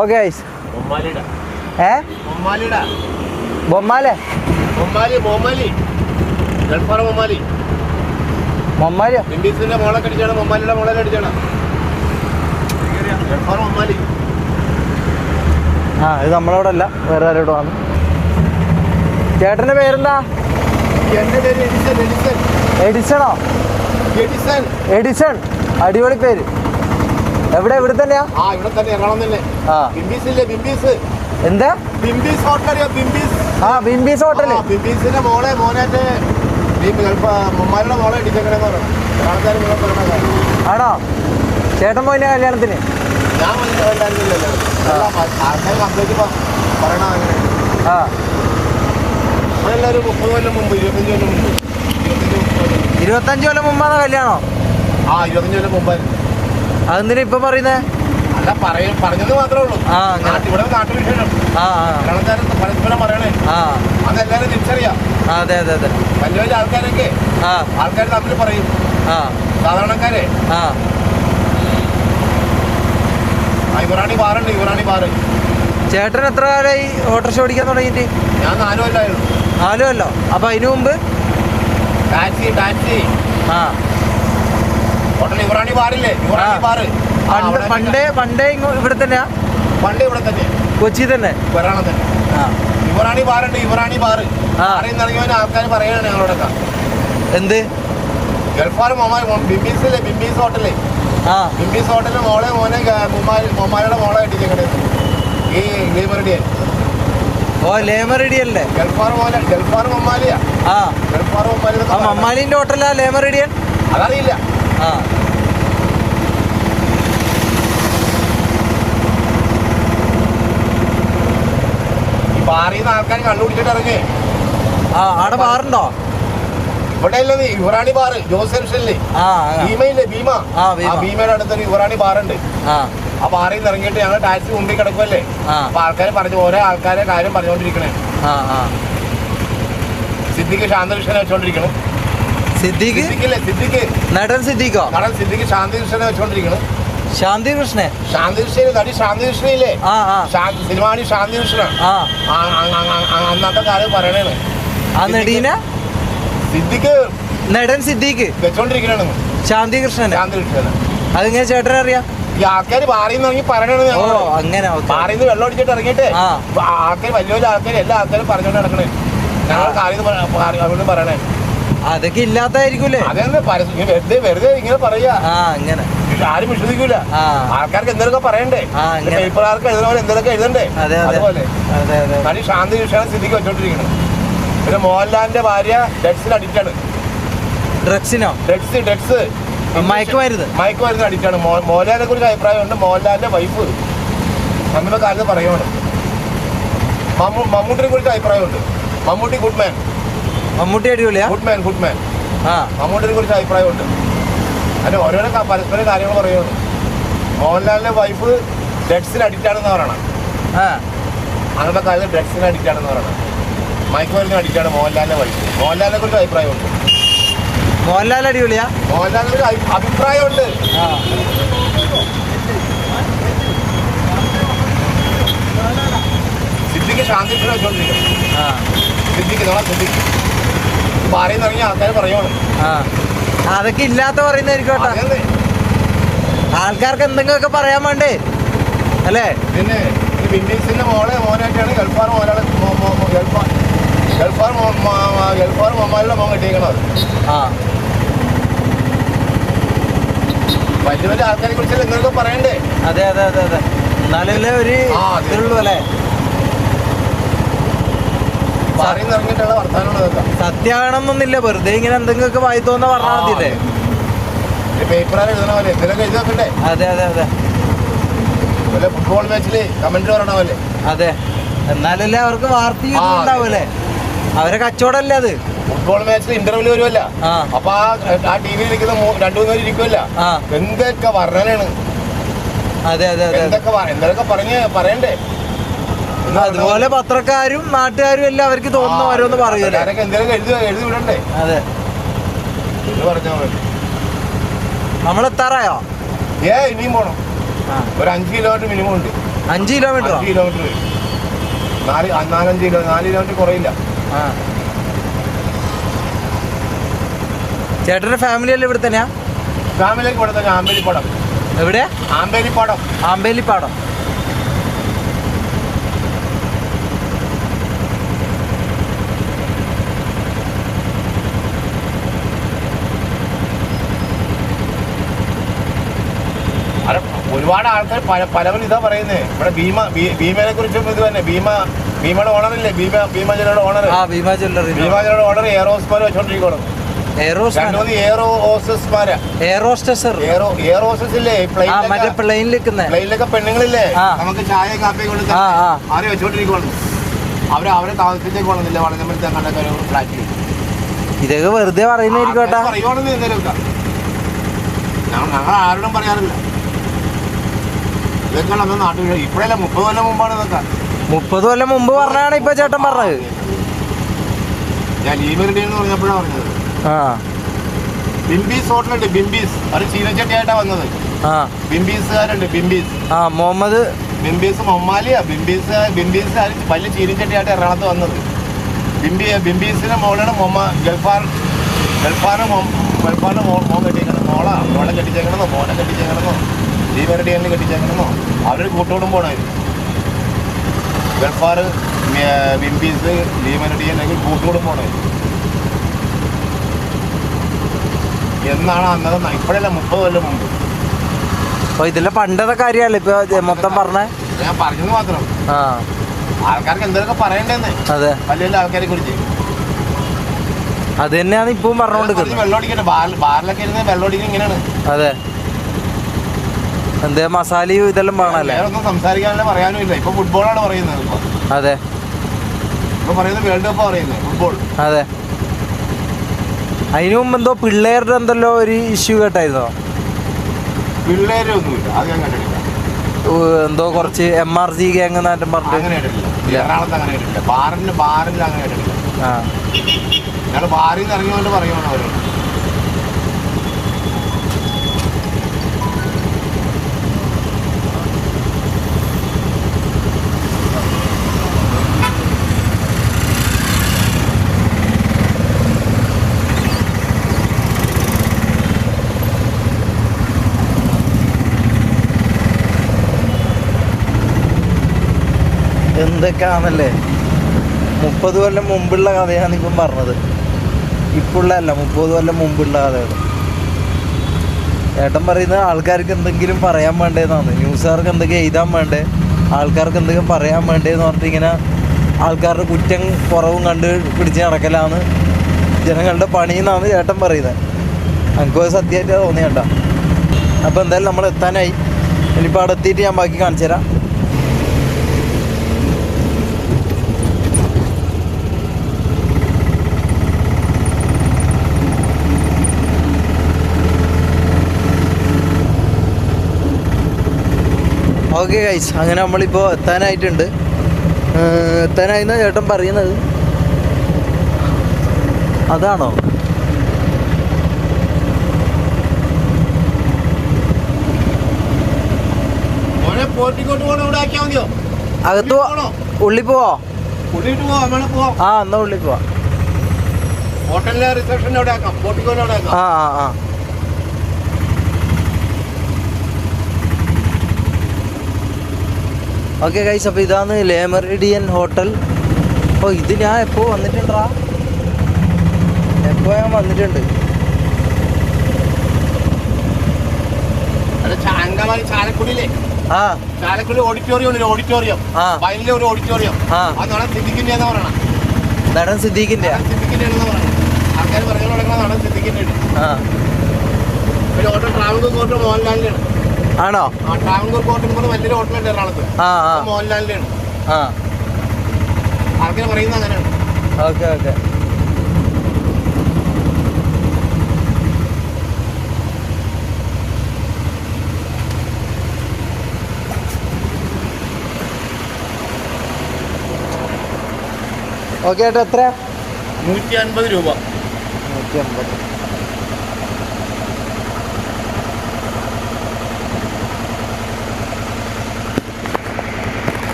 Okay guys. ബൊമ്മാലി മൊമ്മാലിയോ? ആ ഇത് നമ്മളവിടെ അല്ല, വേറെ ആരോട് വന്നു. ചേട്ടൻ്റെ പേരെന്താ? എഡിസണോ? എഡിസൺ. അടിപൊളി പേര്. എവിടെ? ഇവിടെ തന്നെയാ? എന്താ? ആ ബിംബീസ് ഹോട്ടല്. ആണോ? ചേട്ടൻ പോയില്ല കല്യാണത്തിന്? ആ 25 കൊല്ലം മുമ്പാണ് കല്യാണോ? ആ 25 കൊല്ലം മുമ്പായിരുന്നു. അതെന്തിനാ ഇപ്പൊ പറയുന്നേ? അല്ല പറഞ്ഞത് മാത്രമേ ഉള്ളൂ. ഇവിടെ നാട്ടുവിശേഷം പരസ്പരം പറയണേ. അതെല്ലാരും തിരിച്ചറിയാം. അതെ അതെ അതെ. വലിയ വലിയ ആൾക്കാരൊക്കെ ആൾക്കാർ തമ്മിൽ പറയും. സാധാരണക്കാരെ ഇവറാണി ബാറുണ്ട്, ഇവറാണി ബാറ്. ചേട്ടൻ എത്ര കാലമായി ഓട്ടോറിക്ഷ ഓടിക്കാൻ തുടങ്ങിയിട്ട്? ഞാൻ 4 കൊല്ലമായിരുന്നു. 4 കൊല്ലോ? അപ്പൊ അതിനു മുമ്പ് ടാക്സി ഹോട്ടൽ ഇവറാണി ബാറില്ലേ? ഇവറാണി ബാറ് പണ്ടേ ഇവിടെ തന്നെയാ? പണ്ട് ഇവിടെ തന്നെ, കൊച്ചി തന്നെ, വരണം തന്നെ. ഇവറാണി ബാറുണ്ട്, ഇവറാണി ബാറ്. അറിയുന്ന ഇറങ്ങിയവന് ആൾക്കാർ പറയാണ് ഞങ്ങളോടൊക്കെ. എന്ത്? ഗൾഫാർ ബിംബീസില്ലേ? ബിംബീസ് ഹോട്ടല്. ബിംബീസ് ഹോട്ടലിൽ മോളെ മൊമാലിയുടെ മോളെ കെട്ടിച്ചേക്കണേ ഈ ലേമറിഡിയൻ. ഓ ലേമറിഡിയല്ലേ? ഗൾഫാർ മൊമാലിയാ. ഗൾഫാർ മൊമാലിന്റെ ഹോട്ടലാ ലേമറിഡിയൻ? അതറിയില്ല. ഈ ബാറിന്ന് ആൾക്കാർ കണ്ടുപിടിച്ചിട്ട് ഇറങ്ങി. അവിടെ ബാറുണ്ടോ? ഇവിടെ അല്ലേ ഇവറാണി ബാറ്, ജോസഫില്ലേ? ഭീമയില്ലേ? ഭീമയുടെ അടുത്തൊരു ഇവറാണി ബാറുണ്ട്. ആ ബാറിൽ നിന്ന് ഇറങ്ങിയിട്ട് ഞങ്ങൾ ടാക്സി മുമ്പിൽ കിടക്കുമല്ലേ. അപ്പൊ ആൾക്കാർ ഓരോ ആൾക്കാരെ കാര്യം പറഞ്ഞുകൊണ്ടിരിക്കണേ. സിദ്ദിഖ് ശാന്തകൃഷ്ണനെ വെച്ചോണ്ടിരിക്കണം. സിദ്ദിഖ് നടൻ സിദ്ദിഖോ? നടൻ സിദ്ദിഖ് ശാന്തകൃഷ്ണനെ വെച്ചോണ്ടിരിക്കണം. ശാന്തികൃഷ്ണൻ നടി ശാന്തികൃഷ്ണയില്ലേ? സിനിമാണി ശാന്തികൃഷ്ണ. അന്നത്തെ കാലം പറയണേണ്. ആ നടീന സിദ്ദിഖ് നടൻ സിദ്ദിഖ് വെച്ചോണ്ടിരിക്കണ ശാന്തികൃഷ്ണൻ. അതെങ്ങനെ ചേട്ടൻ അറിയാം? ഈ ആൾക്കാർ ബാറിന്ന് ഇറങ്ങി പറയണത്. അങ്ങനെ ബാറിന്ന് വെള്ളം അടിച്ചിട്ട് ഇറങ്ങിയിട്ട് ആൾക്കാർ വലിയ വലിയ ആൾക്കാർ എല്ലാ ആൾക്കാരും പറഞ്ഞോണ്ട് നടക്കണേ. ഞങ്ങൾ കാര്യം പറയണേ. അതൊക്കെ ഇല്ലാത്തായിരിക്കൂലേ? അതെന്ത് വെറുതെ ഇങ്ങനെ പറയാ. അങ്ങനെ ആരും വിശ്വസിക്കൂല. ആൾക്കാർക്ക് എന്തൊക്കെ പറയണ്ടേ? പേപ്പറുകാർക്ക് എഴുതുന്ന പോലെ എന്തൊക്കെ എഴുതണ്ടേ? അതുപോലെ നടി ശാന്തികൃഷ്ണൻ സിദ്ദിഖ് വെച്ചോണ്ടിരിക്കണം. പിന്നെ മോഹൻലാലിന്റെ ഭാര്യ ഡ്രഗ്സിൽ അഡിക്റ്റാണ്. ഡ്രഗ്സിനോ? ഡ്രഗ്സ് മയക്കുമരുന്ന് അടിക്കാണ്. മോഹൻലാലിനെ കുറിച്ച് അഭിപ്രായമുണ്ട്. മോഹൻലാലിന്റെ വൈഫ് സമീപകാലത്ത് പറയുവാണ്. മമ്മൂട്ടിനെ കുറിച്ച് അഭിപ്രായമുണ്ട്. മമ്മൂട്ടി ഗുഡ്മാൻ. മമ്മൂട്ടി അടിപൊളിയാ. ഗുഡ്മാൻ മമ്മൂട്ടിനെ കുറിച്ച് അഭിപ്രായമുണ്ട്. അതിന് ഓരോരോ പരസ്പര കാര്യങ്ങൾ പറയുന്നു. മോഹൻലാലിന്റെ വൈഫ് ഡ്രഗ്സിന് അഡിക്റ്റ് ആണെന്ന് പറയണം. അങ്ങനത്തെ കാലത്ത് ഡ്രഗ്സിന് അഡിക്റ്റ് ആണെന്ന് പറയണം. മയക്കുമരുന്ന് അഡിക്റ്റ് ആണ് മോഹൻലാലിന്റെ വൈഫ്. മോഹൻലാലിനെ കുറിച്ച് അഭിപ്രായമുണ്ട്. മോഹൻലാൽ അടിപൊളിയാ. മോഹൻലാലിനെ കുറിച്ച് അഭിപ്രായമുണ്ട്. സിദ്ദിഖ് ശാന്തി വെച്ചോണ്ടിരിക്കും. സിദ്ദിഖ് ഭാര്യന്ന് ഇറങ്ങിയ ആൾക്കാർ പറയുവാണ്. അതൊക്കെ ഇല്ലാത്ത പറയുന്നതായിരിക്കും കേട്ടോ. ആൾക്കാർക്ക് എന്തെങ്കിലുമൊക്കെ പറയാൻ വേണ്ടേ അല്ലേ? പിന്നെ വിൻഡീസിന്റെ മോനായിട്ടാണ് ഗൾഫാർ മൊമാലിയുടെ മോൻ കിട്ടിയേക്കണത്. വലിയ വലിയ ആൾക്കാരെ കുറിച്ചല്ലേ എന്തൊക്കെ പറയണ്ടേ? അതെ എന്നാലല്ലേ ഒരു ഇതുള്ളൂ അല്ലേ? ഇറങ്ങിയിട്ടുള്ള വർത്താനം സത്യമാണെന്നൊന്നുമില്ല, വെറുതെ ഇങ്ങനെ എന്തെങ്കിലുമൊക്കെ വായി തോന്നാ പറഞ്ഞാൽ മതിയല്ലേ? പേപ്പറാൻ എഴുതണ പോലെ എന്തെങ്കിലും എഴുതി വെക്കണ്ടേ? അതെ ഫുട്ബോൾ മാച്ചില് കമന്ററി പറയണ പോലെ. അതെ, എന്നാലല്ലേ അവർക്ക് വാർത്ത ഉണ്ടാവൂലേ? അവരെ കച്ചവടല്ലേ അത്. ഫുട്ബോൾ മാച്ചിൽ ഇന്റർവ്യൂ വരുമല്ല, അപ്പൊ ആ ടി വിയിൽ ഇരിക്കുന്ന 2-3 പേര് ഇരിക്കുമല്ല, എന്തൊക്കെ വർണ്ണനാണ്. എന്തൊക്കെ പറയണ്ടേ? അതുപോലെ പത്രക്കാരും നാട്ടുകാരും എല്ലാം അവർക്ക് തോന്നുന്ന ഓരോന്ന് പറയൂലേ? എന്തെങ്കിലും എഴുതി വിടണ്ടേ? അതെ, പറഞ്ഞാൽ മതി. നമ്മളെത്താറായോ? ഇനിയും പോണം. ഒരു 5 കിലോമീറ്റർ മിനിമം ഉണ്ട്. 5 കിലോമീറ്റർ 4 കിലോമീറ്റർ കുറയില്ല. ചേട്ടന്റെ ഫാമിലി അല്ലേ ഇവിടെ തന്നെയാ? ഫാമിലിക്ക് ഇവിടെ തന്നെ. ആമ്പേലിപ്പാടം. എവിടെ? ആമ്പേലിപ്പാടം. ഒരുപാട് ആൾക്കാർ പല ഇതാ പറയുന്നേ. ഇവിടെ ഭീമനെ കുറിച്ചും ഇത് തന്നെ. ഭീമയുടെ ഓണറില്ലേ? ഭീമ ജ്വല്ലറിയുടെ ഓണർ. ഭീമ ജ്വല്ലറിയുടെ ഓണർ എയറോസ്മാർ വെച്ചോണ്ടിരിക്കണം. പ്ലെയിനിലൊക്കെ പെണ്ണുങ്ങളില്ലേ, നമുക്ക് ചായ കാപ്പി കൊടുക്കാൻ ആരെ വെച്ചോണ്ടിരിക്കണം. അവരെ താമസിച്ചേക്കോളുന്നില്ല. വളഞ്ഞമ്പലത്തെ കണ്ടൊക്കെ ഒരു ഫ്ലാറ്റിൽ. ഇതൊക്കെ വെറുതെ പറയുന്നതായിരിക്കോട്ടെ. പറയുവാണെന്ന് എന്തെങ്കിലുമൊക്കെ ഞങ്ങൾ ആരോടും പറയാറില്ല. ഇതൊക്കെ നമ്മൾ നാട്ടിൽ ഇപ്പോഴല്ല, 30 കൊല്ലം മുമ്പാണ് ഇതൊക്കെ. 30 കൊല്ലം മുമ്പ് പറഞ്ഞാണ് ഇപ്പൊ ചേട്ടൻ പറഞ്ഞത്. ഞാൻ ലീവറിന്റെ എന്ന് പറഞ്ഞപ്പോഴാണ് പറഞ്ഞത്. ബിംബീസ് ഹോട്ടലുണ്ട്. ബിംബീസ് ഒരു ചീനച്ചട്ടിയായിട്ടാ വന്നത്. ബിംബീസുകാരുണ്ട്. മുഹമ്മദ് ബിംബീസ് മൊമാലിയ. ബിംബീസ് വലിയ ചീനച്ചട്ടിയായിട്ട് എറണാകുളത്ത് വന്നത്. ബിംബീസിന്റെ മോളാണ് ഗൾഫാറിന്റെ മോൻ കെട്ടിയേക്കണം. മോളെ കെട്ടിച്ചേക്കണമെന്നോ മോനെ കെട്ടിച്ചേക്കണമെന്നോ ലീവറിഡിയനിൽ കെട്ടിച്ചേക്കണമെന്നോ അവരൊരു കൂട്ടോടും പോണായിരുന്നു. ഗൾഫാർ ബിംബീസ് ലീവറിഡിയൻ കൂട്ടോടും പോണായിരുന്നു. എന്നാണ് അന്നത്തെ? ഇപ്പോഴല്ല, 30 കൊല്ലം മുമ്പ്. ഇതിലെ പണ്ടത്തെ കാര്യമല്ലേ ഇപ്പൊ മൊത്തം പറഞ്ഞേ? ഞാൻ പറഞ്ഞത് മാത്രം. ആൾക്കാർക്ക് എന്തൊക്കെ പറയണ്ടെന്ന്. അതെ, വലിയ വലിയ ആൾക്കാരെ കുറിച്ച് അത് തന്നെയാണ് ഇപ്പം പറഞ്ഞോണ്ടിരിക്കുന്നത്. വെള്ളമടിക്കട്ടെ, ബാറിലൊക്കെ ഇരുന്ന് വെള്ളമടിക്കുന്നത് ഇങ്ങനെയാണ്. അതെ, എന്തേ മസാലയും ഇതെല്ലാം വേണല്ലേ? ഒന്നും സംസാരിക്കാനല്ലേ പറയാനും ഇല്ല. ഇപ്പൊ ഫുട്ബോളാണ് പറയുന്നത്. അതെ, ഇപ്പൊ പറയുന്നത് വേൾഡ് കപ്പ് പറയുന്നത് ഫുട്ബോൾ. അതെ, അതിനു മുമ്പ് എന്തോ പിള്ളേരുടെ എന്തെല്ലോ ഒരു ഇഷ്യൂ കേട്ടായിരുന്നോ? പിള്ളേരെ ഒന്നുമില്ല, അത് ഞാൻ കണ്ടിട്ടില്ല. എന്തോ കുറച്ച് MRG ഗ്യാങ് നാട്ടം പറഞ്ഞു. അങ്ങനെ കേട്ടിട്ടില്ല. എറണാകുളത്ത് അങ്ങനെ കേട്ടിട്ടില്ല. ബാറിൽ അങ്ങനെ കേട്ടിട്ടില്ല. ഞങ്ങൾ ബാറിൽ നിന്ന് ഇറങ്ങിയോണ്ട് പറയുവാണ് അവരോട്. എന്തൊക്കെയാണല്ലേ? 30 കൊല്ലം മുമ്പുള്ള കഥയാണ് ഇപ്പം പറഞ്ഞത്. ഇപ്പോഴുള്ളതല്ല, 30 കൊല്ലം മുമ്പുള്ള കഥകൾ. ഏട്ടൻ പറയുന്നത് ആൾക്കാർക്ക് എന്തെങ്കിലും പറയാൻ വേണ്ടേന്നാണ്. ന്യൂസുകാർക്ക് എന്തെങ്കിലും എഴുതാൻ വേണ്ടേ, ആൾക്കാർക്ക് എന്തെങ്കിലും പറയാൻ വേണ്ടേന്ന് പറഞ്ഞിട്ട് ഇങ്ങനെ ആൾക്കാരുടെ കുറ്റം കുറവും കണ്ട് പിടിച്ച് നടക്കലാണ് ജനങ്ങളുടെ പണിയെന്നാണ് ചേട്ടൻ പറയുന്നത്. എനിക്കും അത് സത്യമായിട്ട് തോന്നിയണ്ട. അപ്പോൾ എന്തായാലും നമ്മൾ എത്താനായി. ഇനിയിപ്പോൾ അവിടെ എത്തിയിട്ട് ഞാൻ ബാക്കി കാണിച്ചു തരാം. ഓക്കെ ഗൈസ്, അങ്ങനെ നമ്മളിപ്പോൾ എത്താനായിട്ടുണ്ട്. എത്താനായിന്നാ ചേട്ടൻ പറയുന്നത്. അതാണോ? അകത്ത് ഉള്ളി പോവോ? ആ എന്നാ ഉള്ളി പോവാ. ഹോട്ടലിലെ റിസപ്ഷൻ അവിടെ ആക്കാം, പോർട്ടിക്കോയിൽ അവിടെ ആക്കാം. ആ. ഓക്കെ ഗൈസ്, അപ്പോൾ ഇതാണ് Le Méridien ഹോട്ടൽ. ഓ ഇത് ഞാൻ എപ്പോൾ വന്നിട്ടുണ്ടാ? എപ്പോൾ ഞാൻ വന്നിട്ടുണ്ട്. ചാലക്കുടിയിലെ ചാലക്കുടി ഓഡിറ്റോറിയം, ഓഡിറ്റോറിയം വയലിലെ ഒരു ഓഡിറ്റോറിയം. അതാണ് സിദ്ദിഖിന്റെ പറയണം. നടൻ സിദ്ദീഖിന്റെ ആൾക്കാർ പറഞ്ഞു നടക്കുന്ന നടൻ സിദ്ദിഖിന്റെ ഒരു ഹോട്ടൽ ട്രാവൻകൂർ കോർട്ട് മോഹൻലാലിന്റെയാണ്. ആണോ? ആ ട്രാവൻകൂർ കോർട്ട് വലിയൊരു ഹോട്ടലുണ്ട് എറണാകുളത്ത്, മോഹൻലാലിന്റെയാണ്. ആൾക്കാർ പറയുന്നത് അങ്ങനെയാണ്. ഓക്കെ. ഓക്കെ ഏട്ടാ, എത്ര? 150 രൂപ. 150.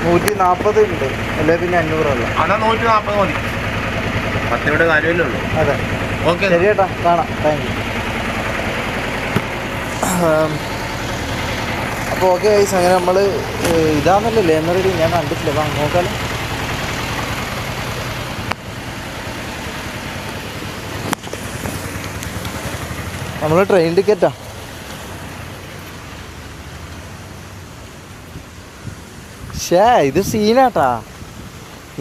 $140 ഉണ്ട് അല്ലെ? പിന്നെ 500 അല്ല. അതാ 140 മതി. 10 കാര്യമല്ലേ ഉള്ളൂ. അതെ. ഓക്കെ ശരി ഏട്ടാ, കാണാം. Thank you. അപ്പോൾ ഓക്കെ ഗൈസ്, അങ്ങനെ നമ്മൾ ഇതാണല്ലോ Le Méridien. ഞാൻ കണ്ടിട്ടില്ല. വാ നോക്കാലോ. നമ്മൾ ട്രെയിൻ ടിക്കറ്റാ. ഇത് സീനാട്ടാ,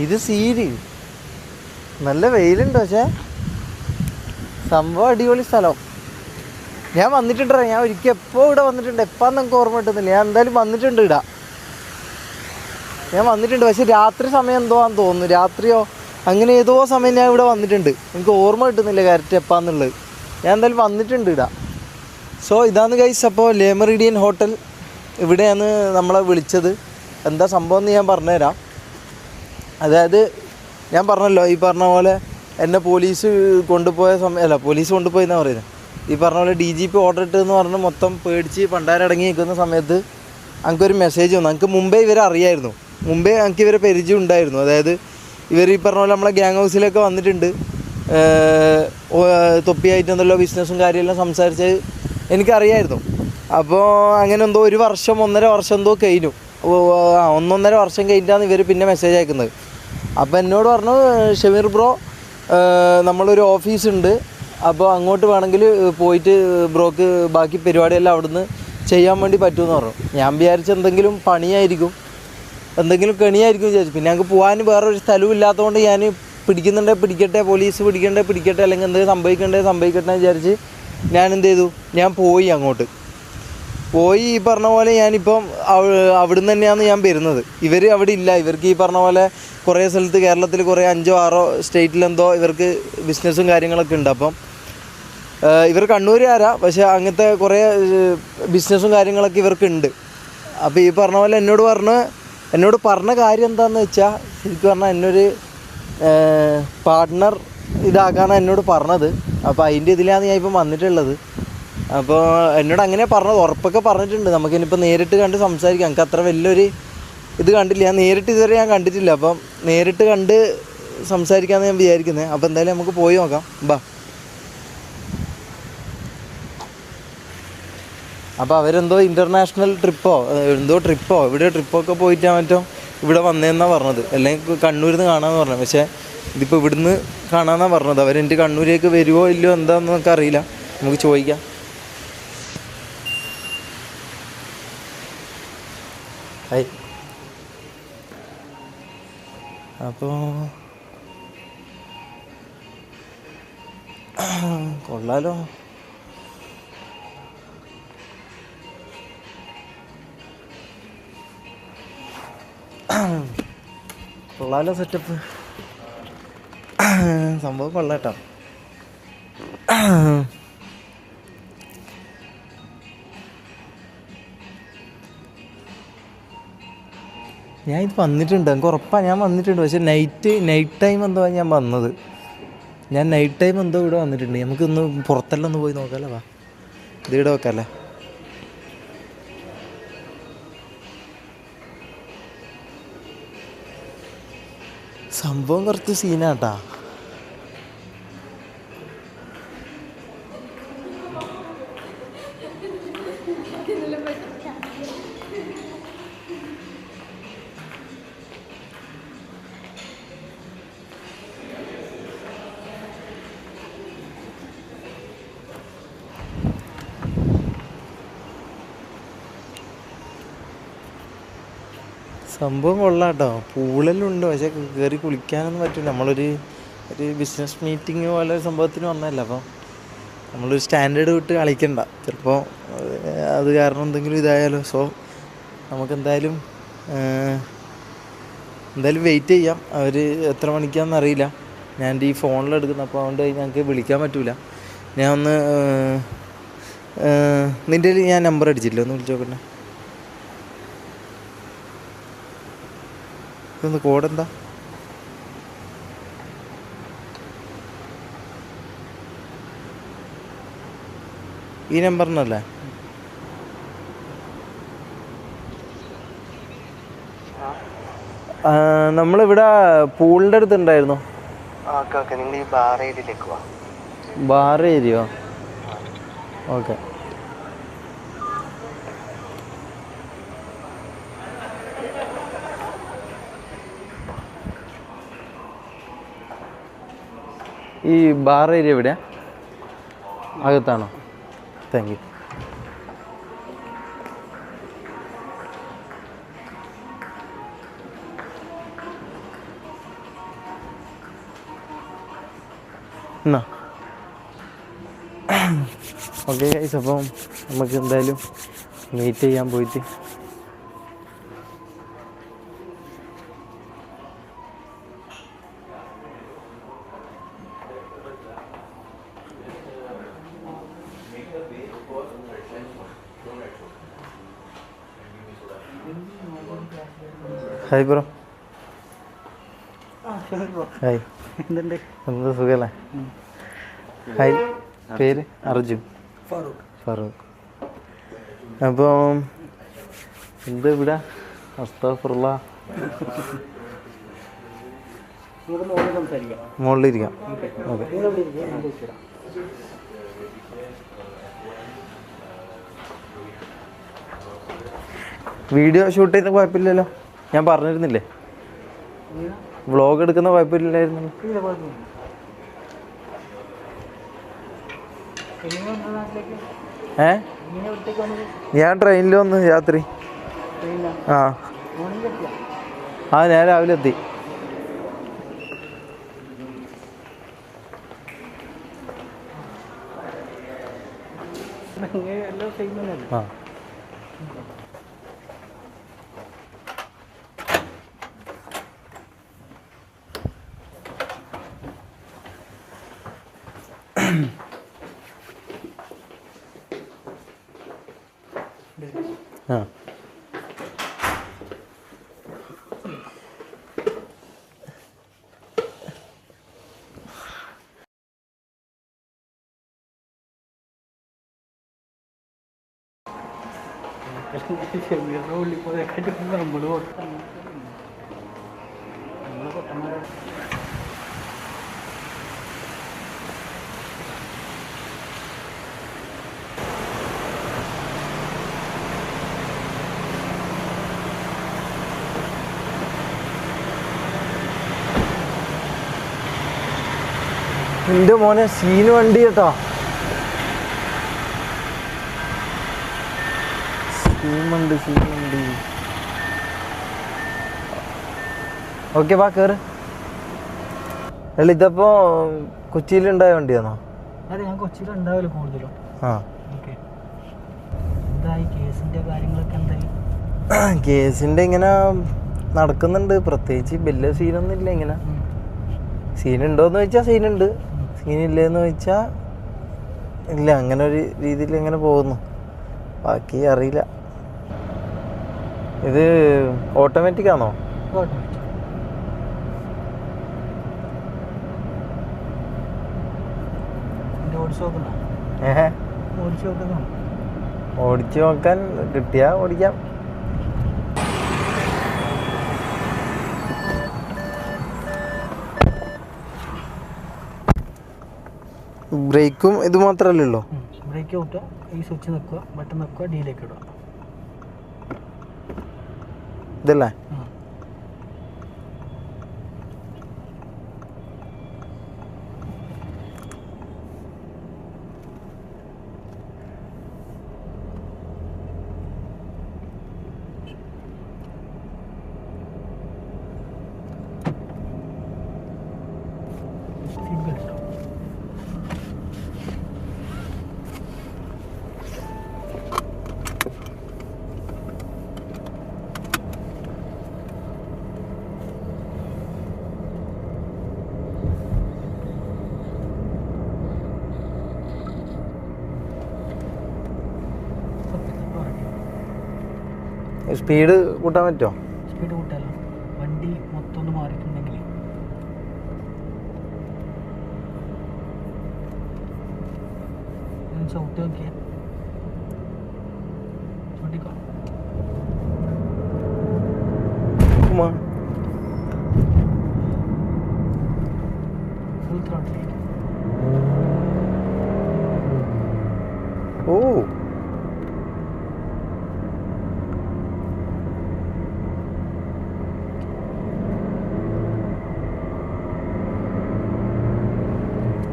ഇത് സീന്. നല്ല വെയിലുണ്ട്, പക്ഷേ സംഭവം അടിപൊളി സ്ഥലം. ഞാൻ വന്നിട്ടുണ്ടോ? ഞാൻ ഒരിക്കൽ എപ്പോൾ ഇവിടെ വന്നിട്ടുണ്ട്. എപ്പാന്ന് നമുക്ക് ഓർമ്മ കിട്ടുന്നില്ല. ഞാൻ എന്തായാലും വന്നിട്ടുണ്ട് ഇവിടെ. ഞാൻ വന്നിട്ടുണ്ട്, പക്ഷെ രാത്രി സമയം എന്തോ ആണെന്ന് തോന്നുന്നു. രാത്രിയോ അങ്ങനെ ഏതോ സമയം ഞാൻ ഇവിടെ വന്നിട്ടുണ്ട്. എനിക്ക് ഓർമ്മ കിട്ടുന്നില്ല കറക്റ്റ് എപ്പാന്നുള്ളത്. ഞാൻ എന്തായാലും വന്നിട്ടുണ്ട് ഇവിടെ. സോ ഇതാണ് ഗൈസ്. അപ്പോൾ Le Méridien ഹോട്ടൽ ഇവിടെയാണ് നമ്മളെ വിളിച്ചത്. എന്താ സംഭവം എന്ന് ഞാൻ പറഞ്ഞുതരാം. അതായത് ഞാൻ പറഞ്ഞല്ലോ, ഈ പറഞ്ഞ പോലെ എന്നെ പോലീസ് കൊണ്ടുപോയ സമയം, അല്ല പോലീസ് കൊണ്ടുപോയെന്നാണ് പറയുന്നത്. ഈ പറഞ്ഞ പോലെ DGP ഓർഡർ ഇട്ടെന്ന് പറഞ്ഞ് മൊത്തം പേടിച്ച് പണ്ടാരടങ്ങി നിൽക്കുന്ന സമയത്ത് എനിക്കൊരു മെസ്സേജ് വന്നു. എനിക്ക് മുമ്പേ ഇവരെ അറിയായിരുന്നു. മുമ്പേ എനിക്ക് ഇവരെ പരിചയം ഉണ്ടായിരുന്നു. അതായത് ഇവർ ഈ പറഞ്ഞ പോലെ നമ്മളെ ഗ്യാങ് ഹൗസിലൊക്കെ വന്നിട്ടുണ്ട്. തൊപ്പിയായിട്ട് എന്തെല്ലോ ബിസിനസ്സും കാര്യമെല്ലാം സംസാരിച്ച് എനിക്കറിയായിരുന്നു. അപ്പോൾ അങ്ങനെ എന്തോ 1 വർഷം 1.5 വർഷം എന്തോ കഴിഞ്ഞു. 1.5 വർഷം കഴിഞ്ഞിട്ടാണ് ഇവർ പിന്നെ മെസ്സേജ് അയക്കുന്നത്. അപ്പോൾ എന്നോട് പറഞ്ഞു, ഷമീർ ബ്രോ നമ്മളൊരു ഓഫീസുണ്ട്, അപ്പോൾ അങ്ങോട്ട് വേണമെങ്കിൽ പോയിട്ട് ബ്രോക്ക് ബാക്കി പരിപാടിയെല്ലാം അവിടുന്ന് ചെയ്യാൻ വേണ്ടി പറ്റുമെന്ന് പറഞ്ഞു. ഞാൻ വിചാരിച്ച എന്തെങ്കിലും പണിയായിരിക്കും, എന്തെങ്കിലും കെണിയായിരിക്കും വിചാരിച്ചു. പിന്നെ ഞങ്ങൾക്ക് പോകാൻ വേറൊരു സ്ഥലവും ഇല്ലാത്തതുകൊണ്ട് ഞാൻ പിടിക്കുന്നുണ്ടെ പിടിക്കട്ടെ, പോലീസ് പിടിക്കണ്ടേ പിടിക്കട്ടെ, അല്ലെങ്കിൽ എന്തെങ്കിലും സംഭവിക്കട്ടെ വിചാരിച്ച് ഞാൻ എന്ത് ചെയ്തു, ഞാൻ പോയി അങ്ങോട്ട് പോയി. ഈ പറഞ്ഞ പോലെ ഞാനിപ്പം അവിടുന്ന് തന്നെയാണ് ഞാൻ വരുന്നത്. ഇവർ അവിടെ ഇല്ല. ഇവർക്ക് ഈ പറഞ്ഞ പോലെ കുറേ സ്ഥലത്ത് കേരളത്തിൽ കുറേ 5 or 6 സ്റ്റേറ്റിലെന്തോ ഇവർക്ക് ബിസിനസ്സും കാര്യങ്ങളൊക്കെ ഉണ്ട്. അപ്പം ഇവർ കണ്ണൂരുകാരാ, പക്ഷേ അങ്ങനത്തെ കുറേ ബിസിനസ്സും കാര്യങ്ങളൊക്കെ ഇവർക്കുണ്ട്. അപ്പോൾ ഈ പറഞ്ഞ പോലെ എന്നോട് പറഞ്ഞ കാര്യം എന്താണെന്ന് വെച്ചാൽ, ശരിക്കും പറഞ്ഞാൽ എന്നൊരു പാർട്ട്ണർ ഇതാക്കാനാണ് എന്നോട് പറഞ്ഞത്. അപ്പോൾ അതിൻ്റെ ഇതിലാണ് ഞാൻ ഇപ്പം വന്നിട്ടുള്ളത്. അപ്പോൾ എന്നോട് അങ്ങനെ പറഞ്ഞത്, ഉറപ്പൊക്കെ പറഞ്ഞിട്ടുണ്ട്. നമുക്കിനിപ്പോൾ നേരിട്ട് കണ്ട് സംസാരിക്കാം. എനിക്ക് അത്ര വലിയൊരു ഇത് കണ്ടില്ല, ഞാൻ നേരിട്ട് ഇതുവരെ ഞാൻ കണ്ടിട്ടില്ല. അപ്പം നേരിട്ട് കണ്ട് സംസാരിക്കാമെന്ന് ഞാൻ വിചാരിക്കുന്നത്. അപ്പോൾ എന്തായാലും നമുക്ക് പോയി നോക്കാം, ബാ. അപ്പോൾ അവരെന്തോ ഇൻ്റർനാഷണൽ ട്രിപ്പോ ഇവിടെ ട്രിപ്പൊക്കെ പോയിട്ടാണ് മറ്റോ ഇവിടെ വന്നതെന്നാണ് പറഞ്ഞത്. അല്ലെങ്കിൽ കണ്ണൂരിൽ നിന്ന് കാണാമെന്ന് പറഞ്ഞത്. പക്ഷേ ഇതിപ്പോൾ ഇവിടുന്ന് കാണാമെന്നാണ് പറഞ്ഞത്. അവരെൻ്റെ കണ്ണൂരേക്ക് വരുമോ ഇല്ലയോ എന്താണെന്ന് നമുക്ക് അറിയില്ല. നമുക്ക് ചോദിക്കാം. ഹായ്. അപ്പോൾ കൊള്ളാലോ. കൊള്ളാലോ സെറ്റപ്പ്, സംഭവം കൊള്ളാട്ടോ. ഞാൻ ഇത് വന്നിട്ടുണ്ട്, എനിക്ക് ഉറപ്പാണ് ഞാൻ വന്നിട്ടുണ്ട്. പക്ഷെ നൈറ്റ് ടൈം എന്തോ ഞാൻ വന്നത്, ഞാൻ നൈറ്റ് ടൈം എന്തോ ഇവിടെ വന്നിട്ടുണ്ട്. നമുക്കൊന്ന് പുറത്തെല്ലാം ഒന്ന് പോയി നോക്കാമല്ലോ. വാ, ഇത് ഇവിടെ വെക്കാമല്ലേ. സംഭവം കുറച്ച് സീനാട്ടാ. സംഭവം കൊള്ളാട്ടോ. പൂളെല്ലാം ഉണ്ട്, പക്ഷേ കയറി കുളിക്കാനൊന്നും പറ്റില്ല. നമ്മളൊരു ബിസിനസ് മീറ്റിംഗ് പോലെ ഒരു സംഭവത്തിന് വന്നതല്ല. അപ്പം നമ്മളൊരു സ്റ്റാൻഡേർഡ് വിട്ട് കളിക്കണ്ട, ചിലപ്പോൾ അത് കാരണം എന്തെങ്കിലും ഇതായാലോ. സോ നമുക്കെന്തായാലും വെയിറ്റ് ചെയ്യാം. അവർ എത്ര മണിക്കാണെന്ന് അറിയില്ല. ഞാൻ ഈ ഫോണിലെടുക്കുന്നത്, അപ്പോൾ അതുകൊണ്ട് ഞങ്ങൾക്ക് വിളിക്കാൻ പറ്റില്ല. ഞാൻ ഒന്ന് നിൻ്റെ ഞാൻ നമ്പർ അടിച്ചില്ല, ഒന്ന് വിളിച്ച് നോക്കട്ടെ. ഇതൊന്ന് കോഡെന്താ? ഈ നമ്പറിനല്ലേ? നമ്മളിവിടെ പൂളിൻ്റെ അടുത്തുണ്ടായിരുന്നു. നിങ്ങൾ ഈ ബാർ ഏരിയയിലേക്ക് വാ. ബാർ ഏരിയോ? ഓക്കെ. ഈ ബാർ ഏരിയ എവിടെയാ? അകത്താണോ? Thank you. എന്നാ ഓക്കെ ഗൈസ്, അപ്പം നമുക്ക് എന്തായാലും മീറ്റ് ചെയ്യാൻ പോയിട്ട് ഹായ് ബ്രോ. ഹായ്, എന്താ സുഖല്ലേ? ഹായ്, പേര് അർജുൻ. ഫറൂഖ്. അപ്പം എന്താ ഇവിടെ അസ്തഗ്ഫിറുല്ലാ, മുകളിലിരിക്കാം. ഓക്കെ. വീഡിയോ ഷൂട്ട് ചെയ്യുന്ന കുഴപ്പമില്ലല്ലോ? ഞാൻ പറഞ്ഞിരുന്നില്ലേ വ്ളോഗ് എടുക്കുന്ന കുഴപ്പമില്ലായിരുന്നു? ഞാൻ ട്രെയിനിൽ വന്ന് രാത്രി. ഞാൻ രാവിലെ എത്തി. ആ ആ എൻ്റെ മോനെ സീന് വണ്ടി കേട്ടോ. സീനുണ്ട്. ഓക്കെ, വാ കയറ്. അല്ല, ഇതപ്പോ കൊച്ചിയിലുണ്ടായ വണ്ടിയാണോ? അതെ, ഞാൻ കൊച്ചിയിലുണ്ടാവില്ല കൂടുതലും. ആ, ഓക്കെ. എന്തായി കേസിന്റെ കാര്യങ്ങളൊക്കെ? എന്തായി കേസിൻ്റെ ഇങ്ങനെ നടക്കുന്നുണ്ട്. പ്രത്യേകിച്ച് വലിയ സീനൊന്നും ഇല്ല. ഇങ്ങനെ സീനുണ്ടോയെന്ന് ചോദിച്ചാൽ സീനുണ്ട്, സീനില്ലെന്ന് ചോദിച്ചാൽ ഇല്ല. അങ്ങനെ ഒരു രീതിയിൽ ഇങ്ങനെ പോകുന്നു. ബാക്കി അറിയില്ല. ഇത് ഓട്ടോമാറ്റിക് ആണോ? ഓടിച്ചു നോക്കാൻ കിട്ടിയാ ഓടിക്കാം. ബ്രേക്കും ഇത് മാത്രമല്ലേ ഉള്ളൂ? ബ്രേക്ക് ഔട്ടുക, ഈ സ്വിച്ച് നിൽക്കുക, ബട്ടൺ നിൽക്കുക, ഡീലേക്ക് ഇടുക. ഇതല്ലേ? സീറ്റ് ബെൽറ്റ് ഇട്ടോ. സ്പീഡ് കൂട്ടാൻ പറ്റുമോ? സ്പീഡ് കൂട്ടാലോ. വണ്ടി മൊത്തം ഒന്ന് മാറിയിട്ടുണ്ടെങ്കിൽ ചവിട്ടി നോക്കിയാൽ ചവിട്ടിക്കോ. ഫുൾ ത്രോട്ടിലേക്ക്. ഓ,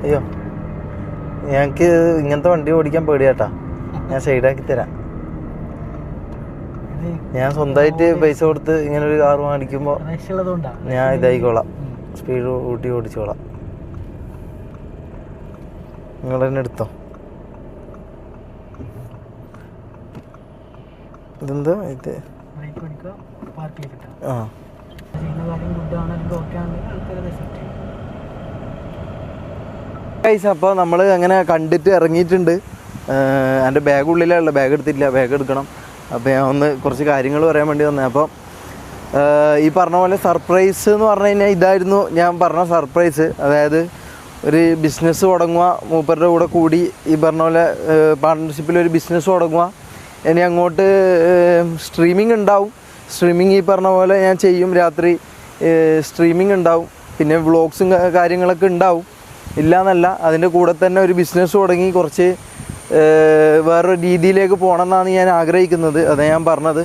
അയ്യോ, ഞങ്ങൾക്ക് ഇങ്ങനത്തെ വണ്ടി ഓടിക്കാൻ പേടിയാട്ടാ. ഞാൻ സൈഡാക്കി തരാം. ഞാൻ സ്വന്തമായിട്ട് പൈസ കൊടുത്ത് ഇങ്ങനെ ഒരു കാർ മേടിക്കുമ്പോൾ ഞാൻ ഇതായിക്കോളാം, സ്പീഡ് കൂട്ടി ഓടിച്ചോളാം. നിങ്ങൾ തന്നെ എടുത്തോ. ഇതെന്താ ഇത്? ആ, അപ്പോൾ നമ്മൾ അങ്ങനെ കണ്ടിട്ട് ഇറങ്ങിയിട്ടുണ്ട്. എൻ്റെ ബാഗ് ഉള്ളിലുള്ള, ബാഗ് എടുത്തിട്ടില്ല, ബാഗ് എടുക്കണം. അപ്പോൾ ഞാൻ ഒന്ന് കുറച്ച് കാര്യങ്ങൾ പറയാൻ വേണ്ടി വന്നത്. അപ്പോൾ ഈ പറഞ്ഞ പോലെ സർപ്രൈസ് എന്ന് പറഞ്ഞു കഴിഞ്ഞാൽ ഇതായിരുന്നു ഞാൻ പറഞ്ഞ സർപ്രൈസ്. അതായത് ഒരു ബിസിനസ് തുടങ്ങുക, മൂപ്പരുടെ കൂടെ കൂടി ഈ പറഞ്ഞ പോലെ പാർട്ട്ണർഷിപ്പിൽ ഒരു ബിസിനസ് തുടങ്ങുക. ഇനി അങ്ങോട്ട് സ്ട്രീമിംഗ് ഉണ്ടാവും. സ്ട്രീമിംഗ് ഈ പറഞ്ഞ പോലെ ഞാൻ ചെയ്യും. രാത്രി സ്ട്രീമിംഗ് ഉണ്ടാവും, പിന്നെ വ്ളോഗ്സും കാര്യങ്ങളൊക്കെ ഉണ്ടാവും. ഇല്ലയെന്നല്ല, അതിൻ്റെ കൂടെ തന്നെ ഒരു ബിസിനസ് തുടങ്ങി കുറച്ച് വേറൊരു രീതിയിലേക്ക് പോകണം എന്നാണ് ഞാൻ ആഗ്രഹിക്കുന്നത്. അതാണ് ഞാൻ പറഞ്ഞത്.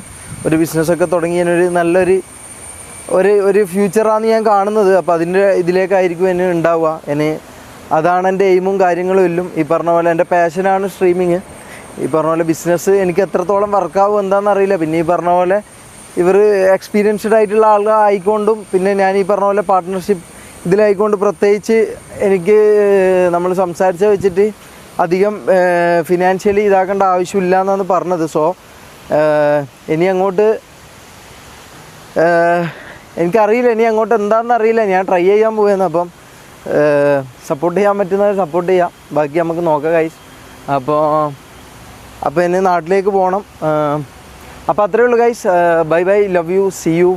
ഒരു ബിസിനസ്സൊക്കെ തുടങ്ങി ഞാനൊരു നല്ലൊരു ഒരു ഫ്യൂച്ചറാണ് ഞാൻ കാണുന്നത്. അപ്പോൾ അതിൻ്റെ ഇതിലേക്കായിരിക്കും എന്നെ ഉണ്ടാവുക. അതാണ് എൻ്റെ എയിമും കാര്യങ്ങളും എല്ലാം. ഈ പറഞ്ഞ പോലെ എൻ്റെ പാഷനാണ് സ്ട്രീമിങ്. ഈ പറഞ്ഞ പോലെ ബിസിനസ് എനിക്ക് എത്രത്തോളം വർക്കാവും എന്താണെന്നറിയില്ല. പിന്നെ ഈ പറഞ്ഞ പോലെ ഇവർ എക്സ്പീരിയൻസ്ഡ് ആയിട്ടുള്ള ആളുകൾ ആയിക്കൊണ്ടും, പിന്നെ ഞാൻ ഈ പറഞ്ഞ പോലെ പാർട്ട്ണർഷിപ്പ് ഇതിലായിക്കൊണ്ട് പ്രത്യേകിച്ച് എനിക്ക് നമ്മൾ സംസാരിച്ച വെച്ചിട്ട് അധികം ഫിനാൻഷ്യലി ഇതാക്കേണ്ട ആവശ്യമില്ല എന്നാണ് പറഞ്ഞത്. സോ ഇനി അങ്ങോട്ട് എനിക്കറിയില്ല, ഇനി അങ്ങോട്ട് എന്താണെന്ന് അറിയില്ല. ഞാൻ ട്രൈ ചെയ്യാൻ പോവുകയാണ്. അപ്പം സപ്പോർട്ട് ചെയ്യാൻ പറ്റുന്നത് സപ്പോർട്ട് ചെയ്യാം, ബാക്കി നമുക്ക് നോക്കാം ഗൈസ്. അപ്പോൾ ഇനി നാട്ടിലേക്ക് പോകണം. അപ്പോൾ അത്രയേ ഉള്ളൂ guys. Bye bye, love you, see you,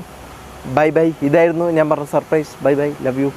bye bye. ഇതായിരുന്നു ഞാൻ പറഞ്ഞ surprise. Bye bye, love U.